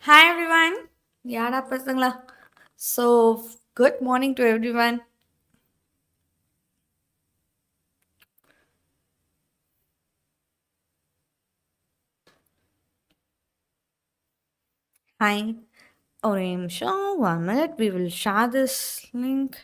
Hi everyone. Yada pasangla. So good morning to everyone. Hi. ஒரு நிமிஷம் 1 minute we will share this link.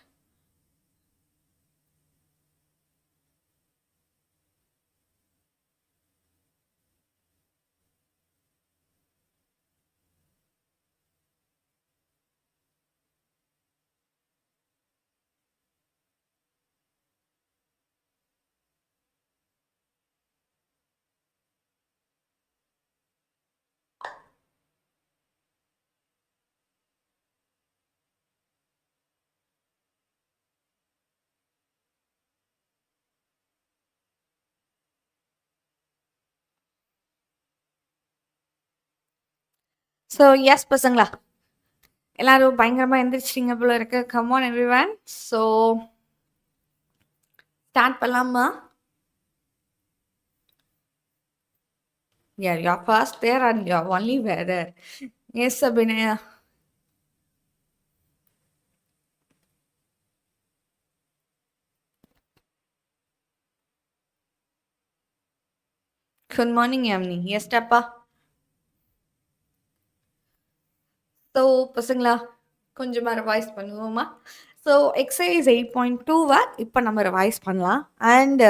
So yes பசங்களா எல்லாரும் பயங்கரமா எந்திரிச்சிட்டீங்க போல இருக்கு. Come on everyone. So start பண்ணலாமா? Yeah, you're first there and you're only there. Yes, Abhinaya. Good morning, Yamni. Yes, Tappa. So பசங்களா கொஞ்சமாக ரிவைஸ் பண்ணுவோமா? ஸோ எக்ஸசைஸ் 8.2 இப்போ நம்ம ரிவைஸ் பண்ணலாம். அண்ட்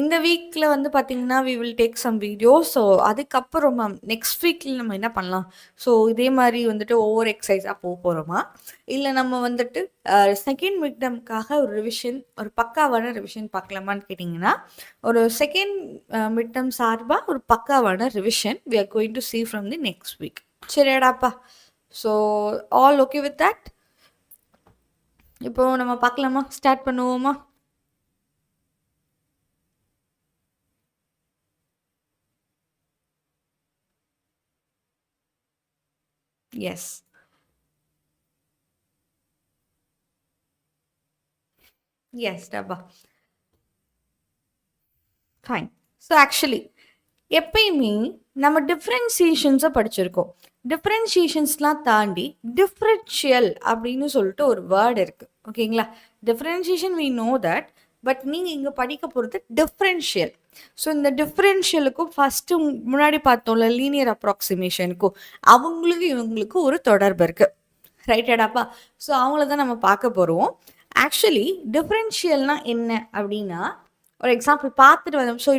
இந்த வீக்கில் வந்து பார்த்தீங்கன்னா we will take some video. So அதுக்கப்புறம் நெக்ஸ்ட் வீக்கில் நம்ம என்ன பண்ணலாம்? ஸோ இதே மாதிரி வந்துட்டு ஒவ்வொரு எக்ஸசைஸாக போகிறோமா, இல்லை நம்ம வந்துட்டு செகண்ட் மிட் டேர்முக்காக ஒரு ரிவிஷன், ஒரு பக்காவான ரிவிஷன் பார்க்கலாமான்னு கேட்டிங்கன்னா, ஒரு செகண்ட் மிட் டேர்ம் சார்பாக ஒரு பக்காவான revision we are going to see from the next week. சரியாடாப்பா? So all okay with that? இப்போ நம்ம பார்க்கலாமா? ஸ்டார்ட் பண்ணுவோமா? எஸ், எஸ் டப்பா. ஃபைன். ஸோ ஆக்சுவலி எப்பயுமே நம்ம டிஃப்ரென்சியேஷன்ஸை படிச்சிருக்கோம். டிஃப்ரென்சியேஷன்ஸ்லாம் தாண்டி டிஃப்ரென்ஷியல் அப்படின்னு சொல்லிட்டு ஒரு வேர்டு இருக்குது. ஓகேங்களா? Differentiation we know that, but நீங்கள் இங்கே படிக்க போகிறது டிஃப்ரென்ஷியல். ஸோ இந்த டிஃப்ரென்ஷியலுக்கும் ஃபஸ்ட்டு முன்னாடி பார்த்தோம்ல லீனியர் அப்ராக்சிமேஷனுக்கும் அவங்களுக்கு இவங்களுக்கு ஒரு தொடர்பு இருக்குது. ரைட்டடாப்பா? ஸோ அவங்கள தான் நம்ம பார்க்க போகிறோம். ஆக்சுவலி டிஃப்ரென்ஷியல்னால் என்ன அப்படின்னா, ஒரு எக்ஸாம்பிள் பார்த்துட்டு வந்தோம். ஸோ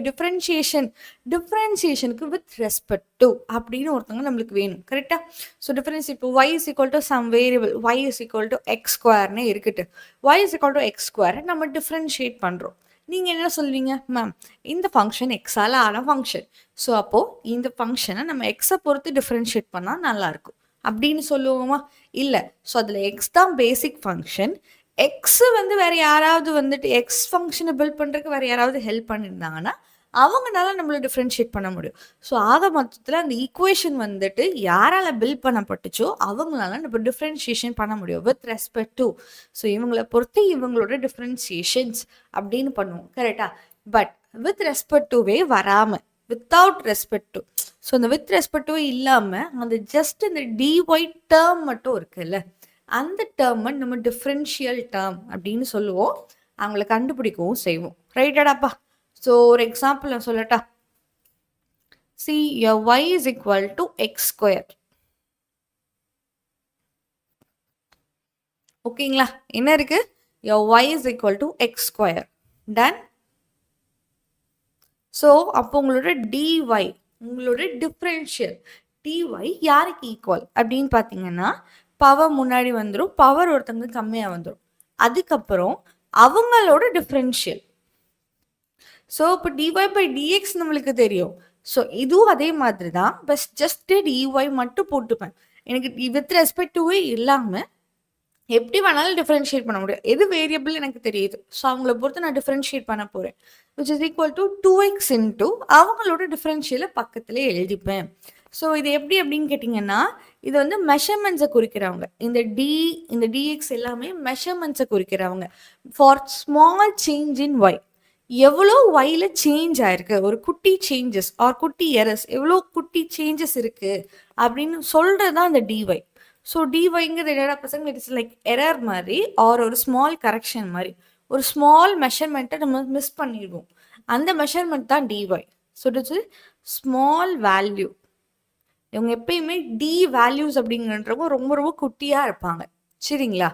டிஃப்ரென்சியேஷனுக்கு வித் ரெஸ்பெக்ட் டு அப்படின்னு ஒருத்தவங்க நம்மளுக்கு வேணும். கரெக்டாக? ஸோ டிஃப்ரென்ஸ் இப்போ y is equal to some variable, y is equal to x ஸ்கொயர்னு இருக்கட்டு. y is equal to x ஸ்கொயரை நம்ம டிஃப்ரென்ஷியேட் பண்ணுறோம். நீங்கள் என்ன சொல்வீங்க? மேம், இந்த ஃபங்க்ஷன் எக்ஸால் ஆன ஃபங்க்ஷன், ஸோ அப்போது இந்த ஃபங்க்ஷனை நம்ம எக்ஸை பொறுத்து டிஃப்ரென்ஷியேட் பண்ணால் நல்லாயிருக்கும் அப்படின்னு சொல்லுவோமா? இல்லை. ஸோ அதில் எக்ஸ் தான் பேசிக் ஃபங்க்ஷன். எக்ஸு வந்து வேறு யாராவது வந்துட்டு எக்ஸ் ஃபங்க்ஷனை பில்ட் பண்ணுறதுக்கு வேறு யாராவது ஹெல்ப் பண்ணியிருந்தாங்கன்னா அவங்களால நம்மளை டிஃப்ரென்ஷியேட் பண்ண முடியும். ஸோ ஆக மொத்தத்தில் அந்த ஈக்குவேஷன் வந்துட்டு யாரால் பில்ட் பண்ணப்பட்டுச்சோ அவங்களால நம்ம டிஃப்ரென்ஷியேஷன் பண்ண முடியும் வித் ரெஸ்பெக்ட் டு. ஸோ இவங்களை பொறுத்து இவங்களோட டிஃப்ரென்சியேஷன்ஸ் அப்படின்னு பண்ணுவோம். கரெக்டாக? பட் வித் ரெஸ்பெக்ட் டுவே வராமல் வித்தவுட் ரெஸ்பெக்ட் டு, ஸோ அந்த வித் ரெஸ்பெக்ட் டுவே இல்லாமல் அந்த ஜஸ்ட் இந்த டிஒய் டேர்ம் மட்டும் இருக்குல்ல, அந்த டேர்மை நம்ம டிஃப்ரென்ஷியல் டேர்ம் அப்படின்னு சொல்லுவோம். அவங்கள கண்டுபிடிக்கவும் செய்வோம். ரைட்டடாப்பா? ஸோ ஒரு எக்ஸாம்பிள் நான் சொல்லட்டா? C your y is equal to x square. ஓகேங்களா? என்ன இருக்கு? your y is equal to x square. Done. So அப்போ உங்களோட dy, உங்களோட டிஃப்ரென்ஷியல் dy யாருக்கு ஈக்குவல் அப்படின்னு பார்த்தீங்கன்னா, பவர் முன்னாடி வந்துடும், பவர் ஒருத்தவங்க கம்மியாக வந்துடும், அதுக்கப்புறம் அவங்களோட டிஃப்ரென்ஷியல். ஸோ இப்போ டிஒய் பை டிஎக்ஸ் நம்மளுக்கு தெரியும். ஸோ இதுவும் அதே மாதிரி தான், பஸ் ஜஸ்ட் டிஒய் மட்டும் போட்டுப்பேன். எனக்கு வித் ரெஸ்பெக்ட் டுவே இல்லாமல் எப்படி வேணாலும் டிஃப்ரென்ஷியேட் பண்ண முடியும். எது வேரியபிள் எனக்கு தெரியுது, ஸோ அவங்கள பொறுத்து நான் டிஃப்ரென்ஷியேட் பண்ண போகிறேன். Which is equal to 2x into அவங்களோட டிஃப்ரென்ஷியலை பக்கத்திலே எழுதிப்பேன். ஸோ இது எப்படி அப்படின்னு கேட்டிங்கன்னா, இது வந்து மெஷர்மெண்ட்ஸை குறிக்கிறவங்க. இந்த டிஎக்ஸ் எல்லாமே மெஷர்மெண்ட்ஸை குறிக்கிறவங்க for small change in y. எவ்வளோ ஒய்ல சேஞ்ச் ஆயிருக்கு, ஒரு குட்டி சேஞ்சஸ் ஆர் குட்டி எரர்ஸ், எவ்வளோ குட்டி சேஞ்சஸ் இருக்கு அப்படின்னு சொல்றது தான் இந்த டிஒய். ஸோ டிஒய்ங்கிறது என்னடா பசங்க, இட்ஸ் லைக் எரர் மாதிரி ஆர் ஒரு ஸ்மால் கரெக்ஷன் மாதிரி. ஒரு ஸ்மால் மெஷர்மெண்ட்டை நம்ம மிஸ் பண்ணிடுவோம், அந்த மெஷர்மெண்ட் தான் dy. So it's small value. இவங்க எப்பயுமே டி வேல்யூஸ் அப்படிங்கிறவங்க ரொம்ப ரொம்ப குட்டியாக இருப்பாங்க. சரிங்களா?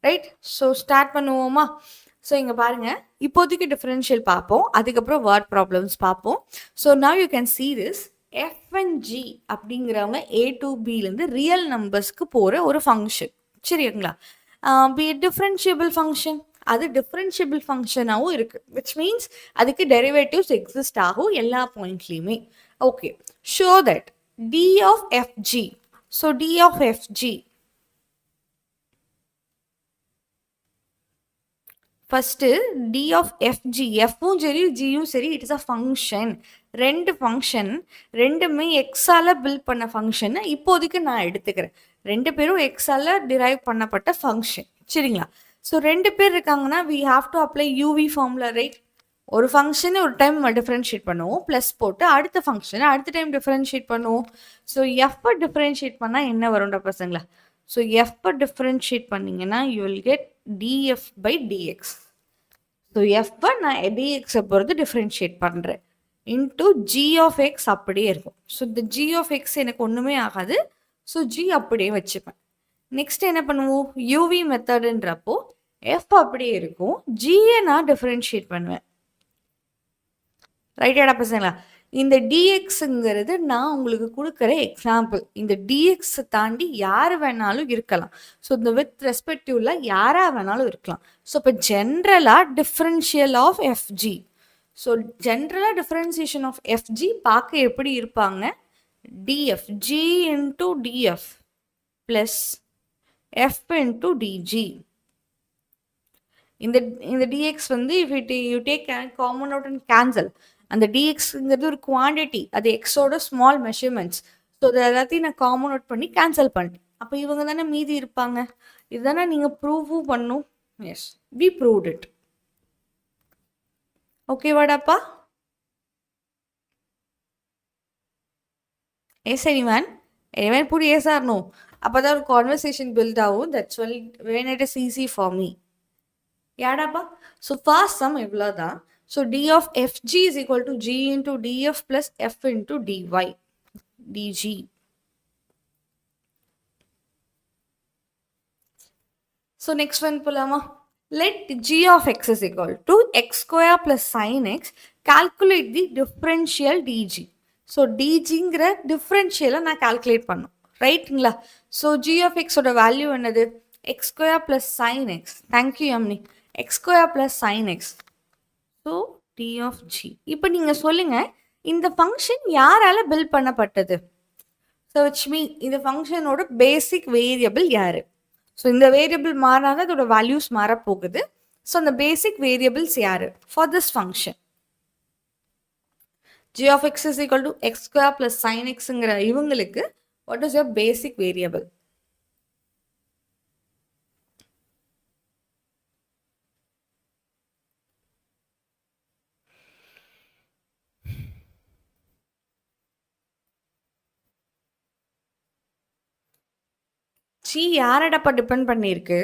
ரைட். ஸோ ஸ்டார்ட் பண்ணுவோமா? ஸோ இங்கே பாருங்கள், இப்போதைக்கு டிஃபரன்ஷியல் பார்ப்போம், அதுக்கப்புறம் வேர்ட் ப்ராப்ளம்ஸ் பார்ப்போம். So now you can see this F and G அப்படிங்கிறவங்க ஏ டு பிலேருந்து ரியல் நம்பர்ஸ்க்கு போகிற ஒரு ஃபங்க்ஷன். சரிங்களா? பி டிஃப்ரென்ஷியபிள் ஃபங்க்ஷன், அது டிஃப்ரென்ஷியபிள் ஃபங்க்ஷனாகவும் இருக்குது, விச் மீன்ஸ் அதுக்கு டெரிவேட்டிவ்ஸ் எக்ஸிஸ்ட் ஆகும் எல்லா பாயிண்ட்லேயுமே. Okay, show that d of fg. So d of fg, first d of fg, fவும் சரி gயும் சரி, it is a function. ரெண்டு ஃபங்க்ஷன், ரெண்டுமே எக்ஸால பில்ட் பண்ண ஃபங்க்ஷன் இப்போதைக்கு நான் எடுத்துக்கிறேன். ரெண்டு பேரும் எக்ஸால டிரைவ் பண்ணப்பட்ட ஃபங்க்ஷன். சரிங்களா? ஸோ ரெண்டு பேர் இருக்காங்கன்னா we have to apply uv formula, right? ஒரு ஃபங்க்ஷனை ஒரு டைம் டிஃப்ரென்ஷியேட் பண்ணுவோம், ப்ளஸ் போட்டு அடுத்த ஃபங்க்ஷனை அடுத்த டைம் டிஃப்ரென்ஷியேட் பண்ணுவோம். ஸோ எஃப்பை டிஃப்ரென்ஷியேட் பண்ணால் என்ன வரும்டா பசங்களா? ஸோ எஃப்பை டிஃப்ரென்ஷியேட் பண்ணிங்கன்னா you will get df by dx. So எஃப்பை நான் டிஎக்ஸை பொறுத்து டிஃப்ரென்ஷியேட் பண்ணுறேன் இன்டூ ஜி ஆஃப் எக்ஸ் அப்படியே இருக்கும். ஸோ இந்த ஜி ஆஃப் எக்ஸ் எனக்கு ஒன்றுமே ஆகாது, ஸோ ஜி அப்படியே வச்சுப்பேன். நெக்ஸ்ட் என்ன பண்ணுவோம், யூவி மெத்தடுன்றப்போ எஃப் அப்படியே இருக்கும், ஜியை நான் டிஃப்ரென்ஷியேட் பண்ணுவேன். ரைட்டாடா பசங்களா? இந்த டிஎக்ஸுங்கிறது நான் உங்களுக்கு கொடுக்குற எக்ஸாம்பிள். இந்த டிஎக்ஸை தாண்டி யார் வேணாலும் இருக்கலாம். ஸோ இந்த வித் ரெஸ்பெக்டிவ்ல யாராக வேணாலும் இருக்கலாம். ஸோ இப்போ ஜென்ரலாக டிஃப்ரென்ஷியல் ஆஃப் எஃப்ஜி, ஸோ ஜென்ரலாக டிஃப்ரென்சியேஷன் ஆஃப் எஃப்ஜி பார்க்க எப்படி இருப்பாங்க, df g into df plus f into dg. இந்த டிஎக்ஸ் வந்து if it you take common out and cancel, அந்த டிஎக்ஸுங்கிறது ஒரு குவான்டிட்டி, அது எக்ஸோட ஸ்மால் மெஷர்மெண்ட்ஸ். ஸோ அது எல்லாத்தையும் நான் காமன் அவுட் பண்ணி கேன்சல் பண்ணிட்டேன். அப்போ இவங்க தானே மீதி இருப்பாங்க. இதுதானே நீங்கள் ப்ரூவும் பண்ணும். Yes, we proved it. ஓகேவாடாப்பா? எஸ் எனிவன் புடி எஸ் ஆர் நோ? அப்போ தான் ஒரு கான்வர்சேஷன் பில்ட் ஆகும். That's well when it is easy for me. யாடாப்பா? ஸோ ஃபர்ஸ்ட் சம் இவ்வளோ தான். So d of fg is equal to g into df plus f into dy dg. So next one போலாமா? Let g of x is equal to x square plus sine x, calculate the differential DG. So டிஜிங்கிற டிஃப்ரென்ஷியலை நான் calculate பண்ணும், ரைட்டுங்களா? So g of எக்ஸோட value என்னது, x square plus sine x. Thank you எம்னி. X square plus sine x. So d of g. இப்போ நீங்கள் சொல்லுங்கள், இந்த ஃபங்க்ஷன் யாரால் பில்ட் பண்ணப்பட்டது? ஸோ விச் மீன் இந்த ஃபங்க்ஷனோட பேசிக் வேரியபிள் யார்? ஸோ இந்த வேரியபிள் மாறாத அதோட வேல்யூஸ் மாறப்போகுது. ஸோ அந்த பேசிக் வேரியபிள்ஸ் யார் for this function? G of x is equal to x square plus sine எக்ஸுங்கிற இவங்களுக்கு what is your basic variable? G யாரடப்பா டிபெண்ட் பண்ணியிருக்கு?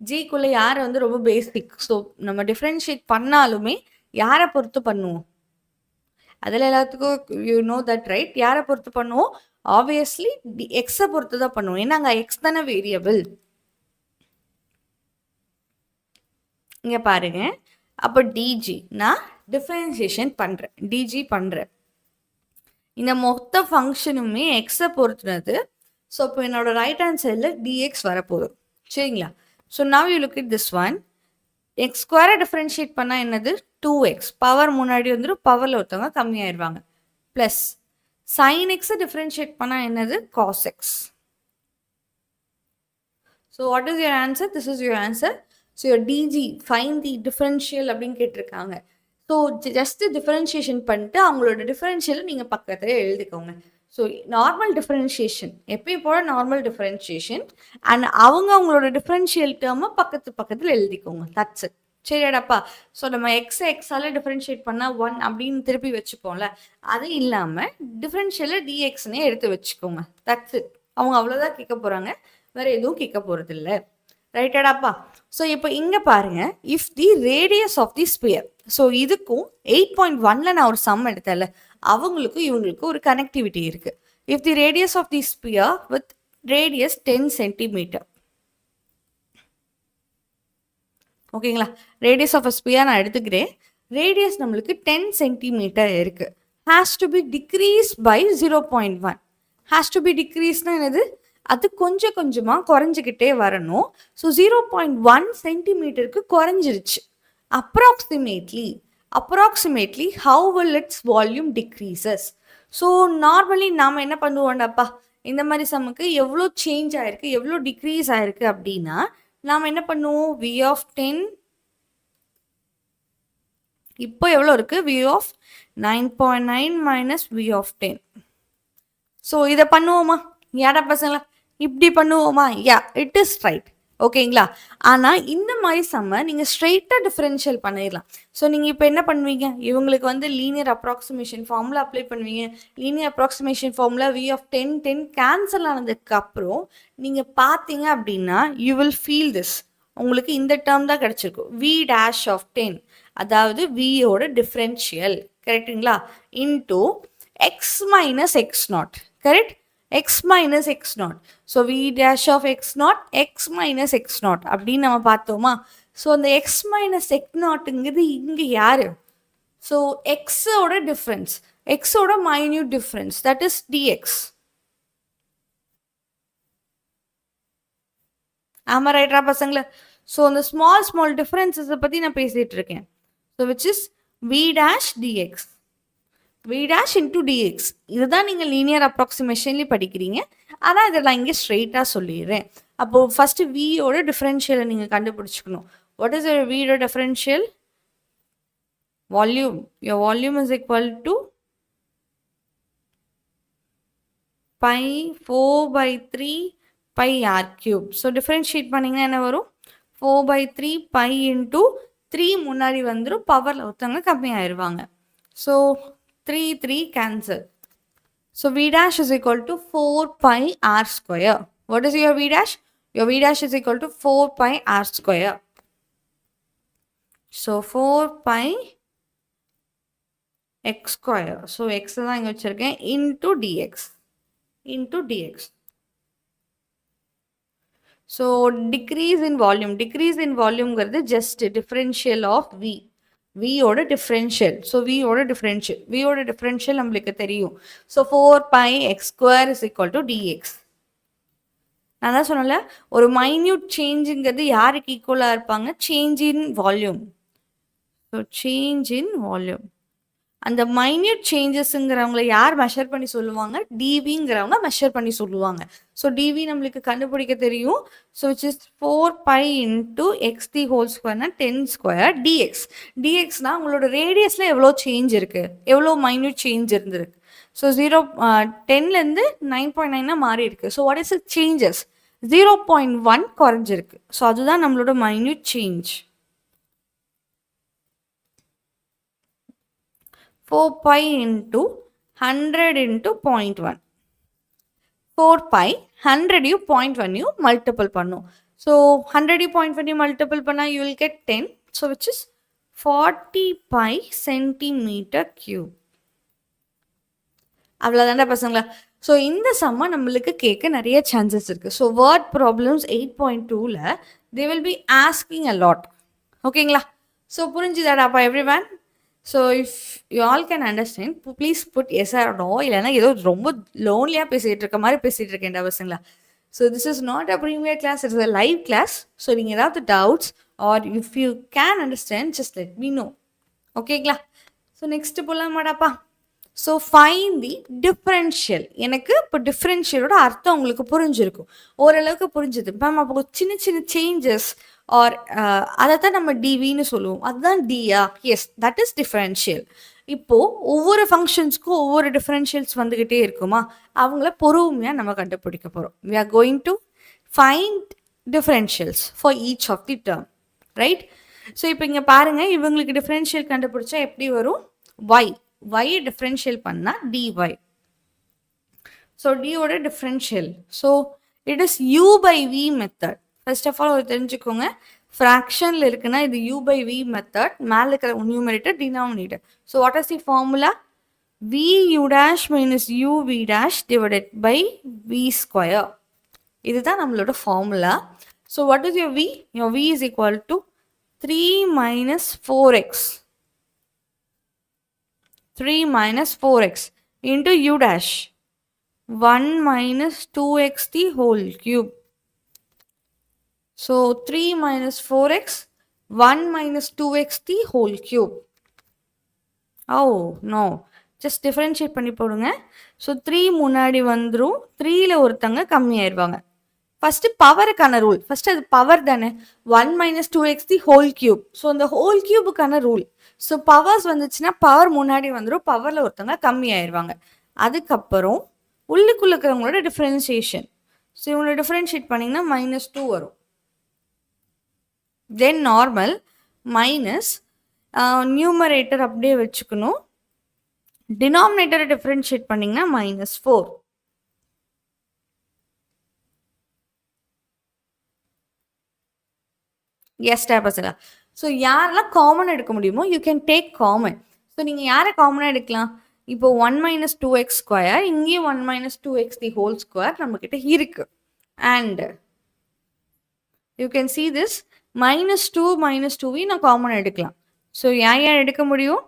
ஜிக்குள்ளே யார் வந்து ரொம்ப பேசிக். ஸோ நம்ம டிஃப்ரென்ஷியேட் பண்ணாலுமே யாரை பொறுத்து பண்ணுவோம்? அதில் எல்லாத்துக்கும் யூ நோ தட் ரைட். யாரை பொறுத்து பண்ணுவோம்? ஆப்வியஸ்லி எக்ஸை பொறுத்து தான் பண்ணுவோம். ஏன்னா அங்கே எக்ஸ் தானே வேரியபிள். இங்கே பாருங்க, அப்போ டிஜி நான் டிஃப்ரென்சியேஷன் பண்ணுறேன், டிஜி பண்ணுறேன். இந்த மொத்த ஃபங்க்ஷனுமே எக்ஸை பொறுத்துனது. ஸோ இப்போ என்னோட ரைட் ஹேண்ட் சைடில் டிஎக்ஸ் வரப்போகுது. சரிங்களா? So now you look it this one. X ஸ்கொயரை டிஃப்ரென்ஷியேட் பண்ணால் என்னது, 2x. பவர் முன்னாடி வந்துடும், பவரில் ஒருத்தவங்க கம்மியாயிருவாங்க. ப்ளஸ் சைன் எக்ஸை டிஃப்ரென்ஷியேட் பண்ணால் என்னது, cos x. So what is your answer? This is your answer. So your dg find the differential அப்படின்னு கேட்டிருக்காங்க. ஸோ ஜஸ்ட்டு டிஃப்ரென்ஷியேஷன் பண்ணிட்டு அவங்களோட டிஃப்ரென்ஷியலை நீங்கள் பக்கத்தில் எழுதிக்கோங்க. ஸோ நார்மல் டிஃப்ரென்ஷியேஷன் எப்பயும் போல நார்மல் டிஃப்ரென்ஷியேஷன், அண்ட் அவங்களோட டிஃப்ரென்ஷியல் டேர்மை பக்கத்தில் எழுதிக்கோங்க. That's it. சரியாடாப்பா? ஸோ நம்ம எக்ஸால் டிஃபரன்ஷியேட் பண்ணா 1 அப்படின்னு திருப்பி வச்சுப்போம்ல. அது இல்லாம டிஃபரன்ஷியல டிஎக்ஸ்ன்னே எடுத்து வச்சுக்கோங்க. That's it. அவங்க அவ்வளோதான் கேட்க போறாங்க. வேற எதுவும் கேட்க போறதில்ல. ரைட்டாடாப்பா? ஸோ இப்போ இங்க பாருங்க. If the radius of the sphere. So இதுக்கும் 8.1ல நான் ஒரு சம் எடுத்தேன்ல, அவங்களுக்கும் இவங்களுக்கும் ஒரு கனெக்டிவிட்டி இருக்கு. If the radius of the sphere with radius 10 centimetre. ஓகேங்களா? ரேடியஸ் ஆஃப் அ ஸ்பியர் நான் எடுத்துக்கிறேன். ரேடியஸ் நம்மளுக்கு 10 சென்டிமீட்டர் இருக்கு. Has to be decrease by 0.1. Has to be டிக்ரீஸ்னா என்னது? அது கொஞ்சம் கொஞ்சமாக குறைஞ்சிக்கிட்டே வரணும். ஸோ 0.1 சென்டிமீட்டருக்கு குறைஞ்சிருச்சு. Approximately how will it's volume decreases. So normally நாம் என்ன பண்ணுவோம்டாப்பா, இந்த மாதிரி சம்முக்கு எவ்வளோ சேஞ்ச் ஆயிருக்கு, எவ்வளோ டிக்ரீஸ் ஆயிருக்கு அப்படின்னா நாம் என்ன பண்ணுவோம், v of 10 இப்போ எவ்வளோ இருக்கு, v of 9.9 minus v of 10. So இதை பண்ணுவோமா யாரா பசங்களா? இப்படி பண்ணுவோமா? யா, இட் இஸ் ரைட். ஓகேங்களா? ஆனால் இந்த மாதிரி சம்ம நீங்கள் ஸ்ட்ரெயிட்டாக டிஃபரன்ஷியல் பண்ணிடலாம். ஸோ நீங்கள் இப்போ என்ன பண்ணுவீங்க, இவங்களுக்கு வந்து லீனியர் அப்ராக்சிமேஷன் ஃபார்முலா அப்ளை பண்ணுவீங்க. Linear approximation formula v of 10 cancel ஆனதுக்கு அப்புறம் நீங்கள் பார்த்தீங்க அப்படின்னா யூ வில் ஃபீல் திஸ். உங்களுக்கு இந்த டேர்ம் தான் கிடச்சிருக்கும், v dash of 10, அதாவது வியோட டிஃப்ரென்ஷியல். கரெக்டுங்களா? Into x minus x0. Correct? x minus x0. So v dash of x0 x minus x0 அப்படின்னு நம்ம பார்த்தோமா? ஸோ அந்த x minus x0ங்கிறது இங்கே யாரு? ஸோ எக்ஸோட டிஃப்ரென்ஸ், எக்ஸோட minute difference, that is dx. ஆமா ரைட்டா பசங்களா? ஸோ அந்த ஸ்மால் டிஃப்ரென்சஸை பற்றி நான் பேசிகிட்டு இருக்கேன். So which is v dash dx. v dash into dx. இதுதான் நீங்கள் லீனியர் அப்ராக்சிமேஷன்லேயே படிக்கிறீங்க. ஆனால் இதை நான் இங்கே ஸ்ட்ரெயிட்டாக சொல்லிடுறேன். அப்போது ஃபஸ்ட்டு வியோட டிஃப்ரென்ஷியலை நீங்கள் கண்டுபிடிச்சிக்கணும். வாட் இஸ் யுவர் வியோட differential? Volume. Your volume is equal to pi 4/3 pi r cube. So differentiate பண்ணிங்கன்னா என்ன வரும்? 4/3 பை இன்ட்டு 3 முன்னாடி வந்துடும், பவரில் ஒருத்தவங்க கம்மியாயிருவாங்க. So 3 cancel. So v dash is equal to 4 pi r square. What is your v dash? Your v dash is equal to 4 pi r square. So 4 pi x square. So x தான் இங்க வச்சிருக்கேன், into dx. Into dx. So decrease in volume. Decrease in volume ங்கிறது just differential of v. v ஓட differential. So v ஓட differential நம்மளுக்கு தெரியும். So 4 pi x square is equal to dx. நான் தான் சொன்னல, ஒரு மைன்யூட் சேஞ்சுங்கிறது யாருக்கு ஈக்குவலாக இருப்பாங்க? Change in volume. So change in volume. அந்த மைன்யூட் சேஞ்சஸ்ங்கிறவங்கள யார் மெஷர் பண்ணி சொல்லுவாங்க? டிவிங்கிறவங்க மெஷர் பண்ணி சொல்லுவாங்க. ஸோ டிவி நம்மளுக்கு கண்டுபிடிக்க தெரியும். So which is 4 pi into x the whole ஸ்கொயர்னா 10 ஸ்கொயர் டிஎக்ஸ். டிஎக்ஸ்னா உங்களோட ரேடியஸில் எவ்வளோ சேஞ்ச் இருக்குது, எவ்வளோ மைன்யூட் சேஞ்ச் இருந்திருக்கு. ஸோ 10லேருந்து 9.9 மாறி இருக்கு. So what is it changes? 0.1 குறைஞ்சிருக்கு. ஸோ அதுதான் நம்மளோட minute change. 4 pi into 100 into 0.1. 4 pi 100 0.1 multiple பண்ணும். So 100 0.1 multiple பண்ணா you will get 10. So which is 40 pi centimeter cube. அவ்வளோதான்டா பசங்களா? ஸோ இந்த சம்மை நம்மளுக்கு கேட்க நிறைய சான்சஸ் இருக்குது. ஸோ வேர்ட் ப்ராப்ளம்ஸ் 8.2ல they will be asking a lot. ஓகேங்களா? ஸோ புரிஞ்சுதாடாப்பா everyone? So if you all can understand, please put yes or no. இல்லைன்னா ஏதோ ரொம்ப லோன்லியாக பேசிகிட்டு இருக்க மாதிரி பேசிகிட்டு இருக்கேன்டா பசங்களா. So this is not a premiere class, it's a live class. So நீங்கள் ஏதாவது doubts or if you can understand just let me know. ஓகேங்களா? ஸோ நெக்ஸ்ட்டு போகலாமாடாப்பா. So find the differential. எனக்கு இப்போ டிஃப்ரென்ஷியலோட அர்த்தம் உங்களுக்கு புரிஞ்சிருக்கும், ஓரளவுக்கு புரிஞ்சுது மேம். அப்போ சின்ன சின்ன சேஞ்சஸ் ஆர் அதை தான் நம்ம டிவின்னு சொல்லுவோம், அதுதான் டியா? Yes, that is differential. இப்போது ஒவ்வொரு ஃபங்க்ஷன்ஸ்க்கும் ஒவ்வொரு டிஃப்ரென்ஷியல்ஸ் வந்துக்கிட்டே இருக்குமா, அவங்கள பொறுமையாக நம்ம கண்டுபிடிக்க போகிறோம். We are going to find differentials for each of the term, right? So இப்போ இங்கே பாருங்க, இவங்களுக்கு டிஃபரன்ஷியல் கண்டுபிடிச்சா எப்படி வரும்? y y டிஃபரன்ஷியல் பண்ணால் dy. ஸோ டியோட differential. So it is u by v method. First of all ஒரு தெரிஞ்சுக்கோங்க, ஃப்ராக்ஷனில் இருக்குன்னா இது u by v மெத்தட், மேலே இருக்கிற numerator denominator. So what is the formula? vu dash minus uv dash divided by v square. இதுதான் நம்மளோட formula. So what is your v? Your v is equal to 3 minus 4x. 3 minus 4x into u dash 1 minus 2x the whole cube. So 3 minus 4x 1 minus 2x the whole cube. Oh no, just differentiate பண்ணி போடுங்க. So 3 முன்னாடி வந்துரும், 3ல ஒருத்தங்க கம்மி ஆயிருவாங்க. First பவருக்கான rule. First அது power தானே, 1 minus 2x the whole cube. So அந்த ஹோல் கியூபுக்கான ரூல். ஸோ பவர்ஸ் வந்துச்சுன்னா பவர் முன்னாடி வந்துடும், பவரில் ஒருத்தங்க கம்மி ஆயிடுவாங்க. அதுக்கப்புறம் உள்ளுக்குள்ள இருக்கிறவங்களோட டிஃப்ரென்சியேஷன். ஸோ இவங்களோட டிஃப்ரென்ஷியேட் பண்ணிங்கன்னா -2 வரும். தென் நார்மல் மைனஸ் நியூமரேட்டர் அப்படியே வச்சுக்கணும். டினாமினேட்டரை டிஃப்ரென்ஷியேட் பண்ணிங்கன்னா -4. எஸ்டா பசங்களா. ஸோ யாரெல்லாம் காமன் எடுக்க முடியுமோ you can take common. So நீங்கள் யாரை காமனாக எடுக்கலாம்? இப்போ 1 minus 2x ஸ்கொயர், இங்கேயும் 1 minus 2x தி ஹோல் ஸ்கொயர் நம்மக்கிட்ட இருக்கு. And you can see this -2 -2 நான் காமன் எடுக்கலாம். ஸோ யார் எடுக்க முடியும்?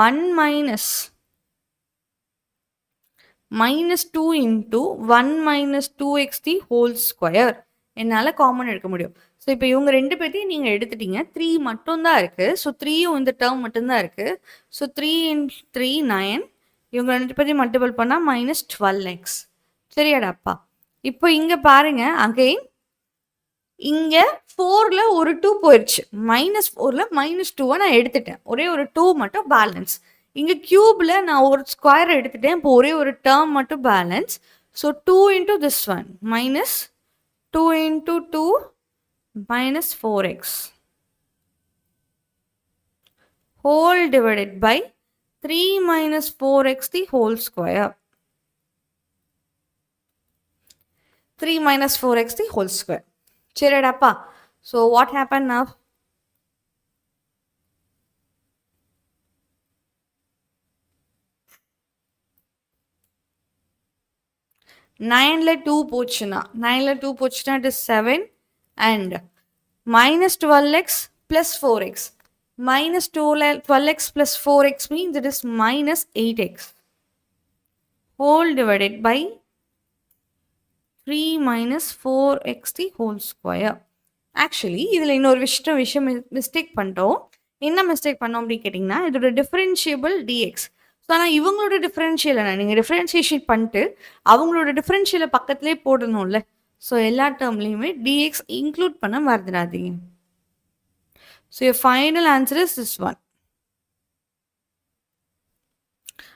1 minus 2 into 1 minus 2x தி ஹோல் ஸ்கொயர் என்னால் காமன் எடுக்க முடியும். ஸோ இப்போ இவங்க ரெண்டு பேர்த்தையும் நீங்கள் எடுத்துட்டீங்க, 3 மட்டும்தான் இருக்குது. ஸோ 3யும் இந்த டேர்ம் மட்டும்தான் இருக்குது. ஸோ 3 × 3 9. இவங்க ரெண்டு பேர்த்தையும் மல்டிபிள் பண்ணால் -12x. சரியாடாப்பா? இப்போ இங்கே பாருங்க, அகைன் இங்கே 4ல் ஒரு 2 போயிடுச்சு. -4ல் -2 நான் எடுத்துட்டேன், ஒரே ஒரு 2 மட்டும் பேலன்ஸ். இங்கே க்யூபில் நான் ஒரு ஸ்கொயர் எடுத்துட்டேன், இப்போ ஒரே ஒரு டேர்ம் மட்டும் balance. So 2 into this one -2 into 2 -4x whole divided by 3 minus 4x the whole square. 3 minus 4x the whole square. சரிடாப்பா? So what happened now? நைனில் 2 போச்சுன்னா, 2 it is 7 and -12x plus 4x. -12x plus 4x means it is -8x whole divided by 3 minus 4x the whole square. Actually இதில் இன்னொரு விஷயம் mistake பண்ணிட்டோம். என்ன mistake பண்ணோம் அப்படின்னு கேட்டிங்கன்னா, இதோட டிஃபரன்ஷியபிள் dx. ஸோ ஆனால் இவங்களோட டிஃபரன்ஷியல் என்ன, நீங்கள் டிஃபரன்ஷியேஷன் பண்ணிட்டு அவங்களோட டிஃபரன்ஷியலை பக்கத்துலேயே போடணும்ல. ஸோ எல்லா டேர்ம்லேயுமே dx இன்க்ளூட் பண்ண மறந்துடாதீங்க. So your final answer is this one.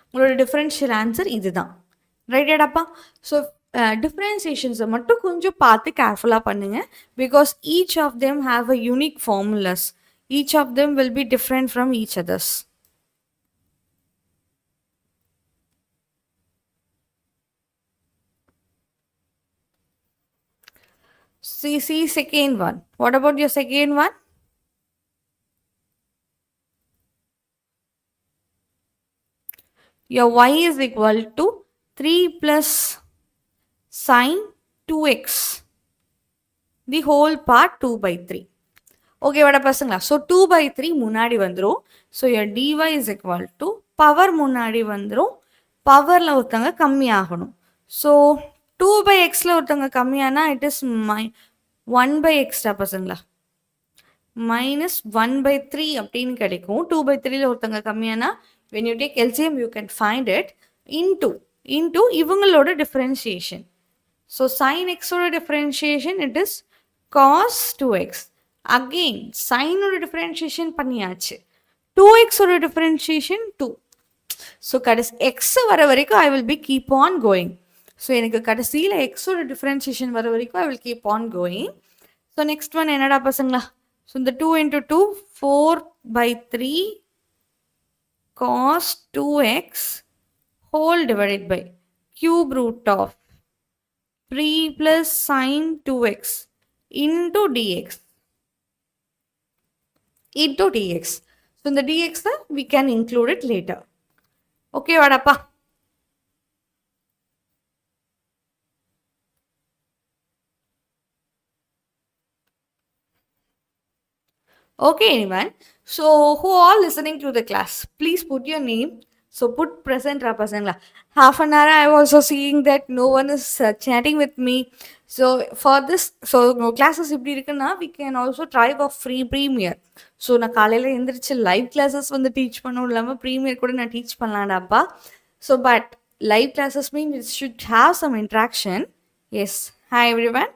உங்களோட டிஃபரன்ஷியல் ஆன்சர் இதுதான். ரைட்டாடாப்பா? ஸோ டிஃபரன்சியேஷன்ஸை மட்டும் கொஞ்சம் பார்த்து கேர்ஃபுல்லாக பண்ணுங்க. Because each of them have a unique formulas. Each of them will be different from each others. See second one. What about your second one? Your y is equal to 3 plus sin 2x the whole part 2 by 3. Okay, வாடா பசங்களா? So 2 by 3 முன்னாடி வந்துடும். So your dy is equal to power முன்னாடி வந்துடும், பவரில் ஒருத்தங்க கம்மி ஆகணும். ஸோ 2 by xல ஒருத்தங்க கம்மியானா இட் இஸ் 1 by x டா பசங்களா, -1 by 3 அப்படின்னு கிடைக்கும். 2 by 3ல ஒருத்தங்க கம்மியானா when you take LCM you can find it into இவங்களோட டிஃபரன்ஷியேஷன். ஸோ sin x ஓட differentiation it is cos 2x. Again சைனோட டிஃபரன்ஷியேஷன் பண்ணியாச்சு, 2x ஓட டிஃபரன்ஷியேஷன் 2. ஸோ கடைசி எக்ஸ் வர வரைக்கும் I will be keep on going. So எனக்கு கடைசியில் எக்ஸோட டிஃபரன்ஷியேஷன் வர வரைக்கும் I will keep on going. So next one என்னடா பசங்களா? So இந்த 2 into 2, 4/3 cos 2x whole divided by cube root of 3 plus sin 2x into dx. Into dx. So இந்த dx we can include it later. Okay வாடாப்பா. Okay, anyone. So, who all listening to the class? Please put your name. So, put present pasangla. Half an hour, I was also seeing that no one is chatting with me. So, for this, so no classes இப்படி இருக்குன்னா we can also try a free premier. So, நான் காலையில் எந்திரிச்சு live classes வந்து teach பண்ணவும் இல்லாமல் premier கூட நான் teach பண்ணலாம்டாப்பா. So, but live classes mean it should have some interaction. Yes. Hi everyone.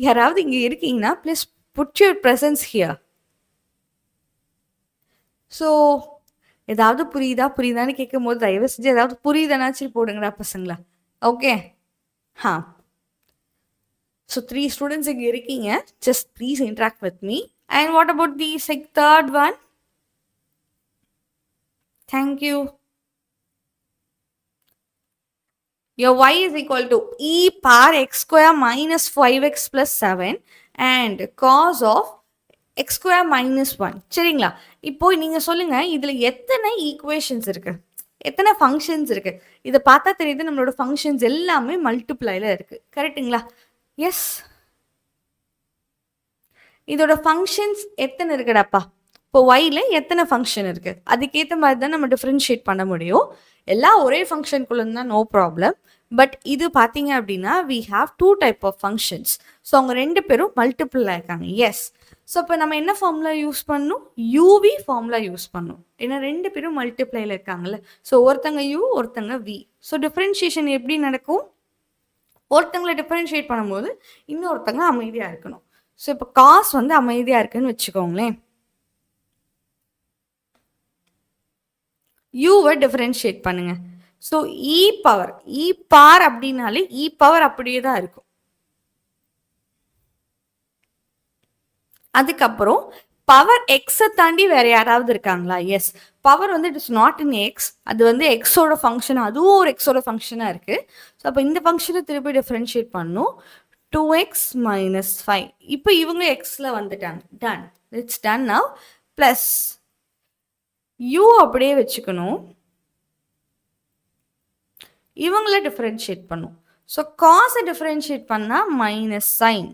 யாராவது இங்கே இருக்கீங்கன்னா please put your presence here. So ஏதாவது புரியுதான்னு கேட்கும்போது தயவு செஞ்சு ஏதாவது புரியுதானாச்சும் போடுங்கடா பசங்களா. ஓகே. ஸோ 3 ஸ்டூடெண்ட்ஸ் இங்கே இருக்கீங்க. Just please interact with me. And what about the third one? Thank you. Your y is equal to e power x square minus 5x plus 7 and cos of x square minus 1. சரிங்களா? இப்போ நீங்கள் சொல்லுங்கள், இதில் எத்தனை equations இருக்குது, எத்தனை functions இருக்குது? இதை பார்த்தா தெரியுது நம்மளோட ஃபங்க்ஷன்ஸ் எல்லாமே மல்டிப்ளைல இருக்குது. கரெக்டுங்களா? எஸ். இதோட ஃபங்க்ஷன்ஸ் எத்தனை இருக்குடாப்பா? இப்போ ஒய்ல எத்தனை ஃபங்க்ஷன் இருக்குது, அதுக்கேற்ற மாதிரி தான் நம்ம டிஃப்ரென்ஷியேட் பண்ண முடியும். எல்லாம் ஒரே ஃபங்க்ஷனுக்குள்ள தான் நோ ப்ராப்ளம். பட் இது பார்த்தீங்க அப்படின்னா we have 2 type of functions. So அவங்க 2 பேரும் மல்டிபிள் ஆயிருக்காங்க. எஸ். ஸோ இப்போ நம்ம என்ன ஃபார்முலா யூஸ் பண்ணணும்? யூவி ஃபார்முலா யூஸ் பண்ணணும். ஏன்னா 2 பேரும் மல்டிப்ளைல இருக்காங்கல்ல. ஸோ ஒருத்தங்க யூ, ஒருத்தங்க வி. ஸோ டிஃப்ரென்ஷியேஷன் எப்படி நடக்கும்? ஒருத்தங்களை டிஃப்ரென்ஷியேட் பண்ணும்போது இன்னொருத்தங்க அமைதியாக இருக்கணும். ஸோ இப்போ காஸ் வந்து அமைதியாக இருக்குன்னு வச்சுக்கோங்களேன். யூவை டிஃப்ரென்ஷியேட் பண்ணுங்க. ஸோ இ பவர் அப்படின்னாலே இ பவர் அப்படியே தான் இருக்கும். அதுக்கப்புறம் பவர் எக்ஸை தாண்டி வேற யாராவது இருக்காங்களா? எஸ். பவர் வந்து it is not in X, அது வந்து எக்ஸோட ஃபங்க்ஷன், அதுவும் ஒரு எக்ஸோட ஃபங்க்ஷனாக இருக்குது. ஸோ அப்போ இந்த ஃபங்க்ஷனை திருப்பி டிஃப்ரென்ஷியேட் பண்ணும். 2x minus 5. இப்போ இவங்க எக்ஸில் வந்துட்டாங்க. Done. It's done now. Plus you அப்படியே வச்சுக்கணும், இவங்கள டிஃப்ரென்ஷியேட் பண்ணும். ஸோ காஸை டிஃப்ரென்ஷியேட் பண்ணால் மைனஸ் சைன்.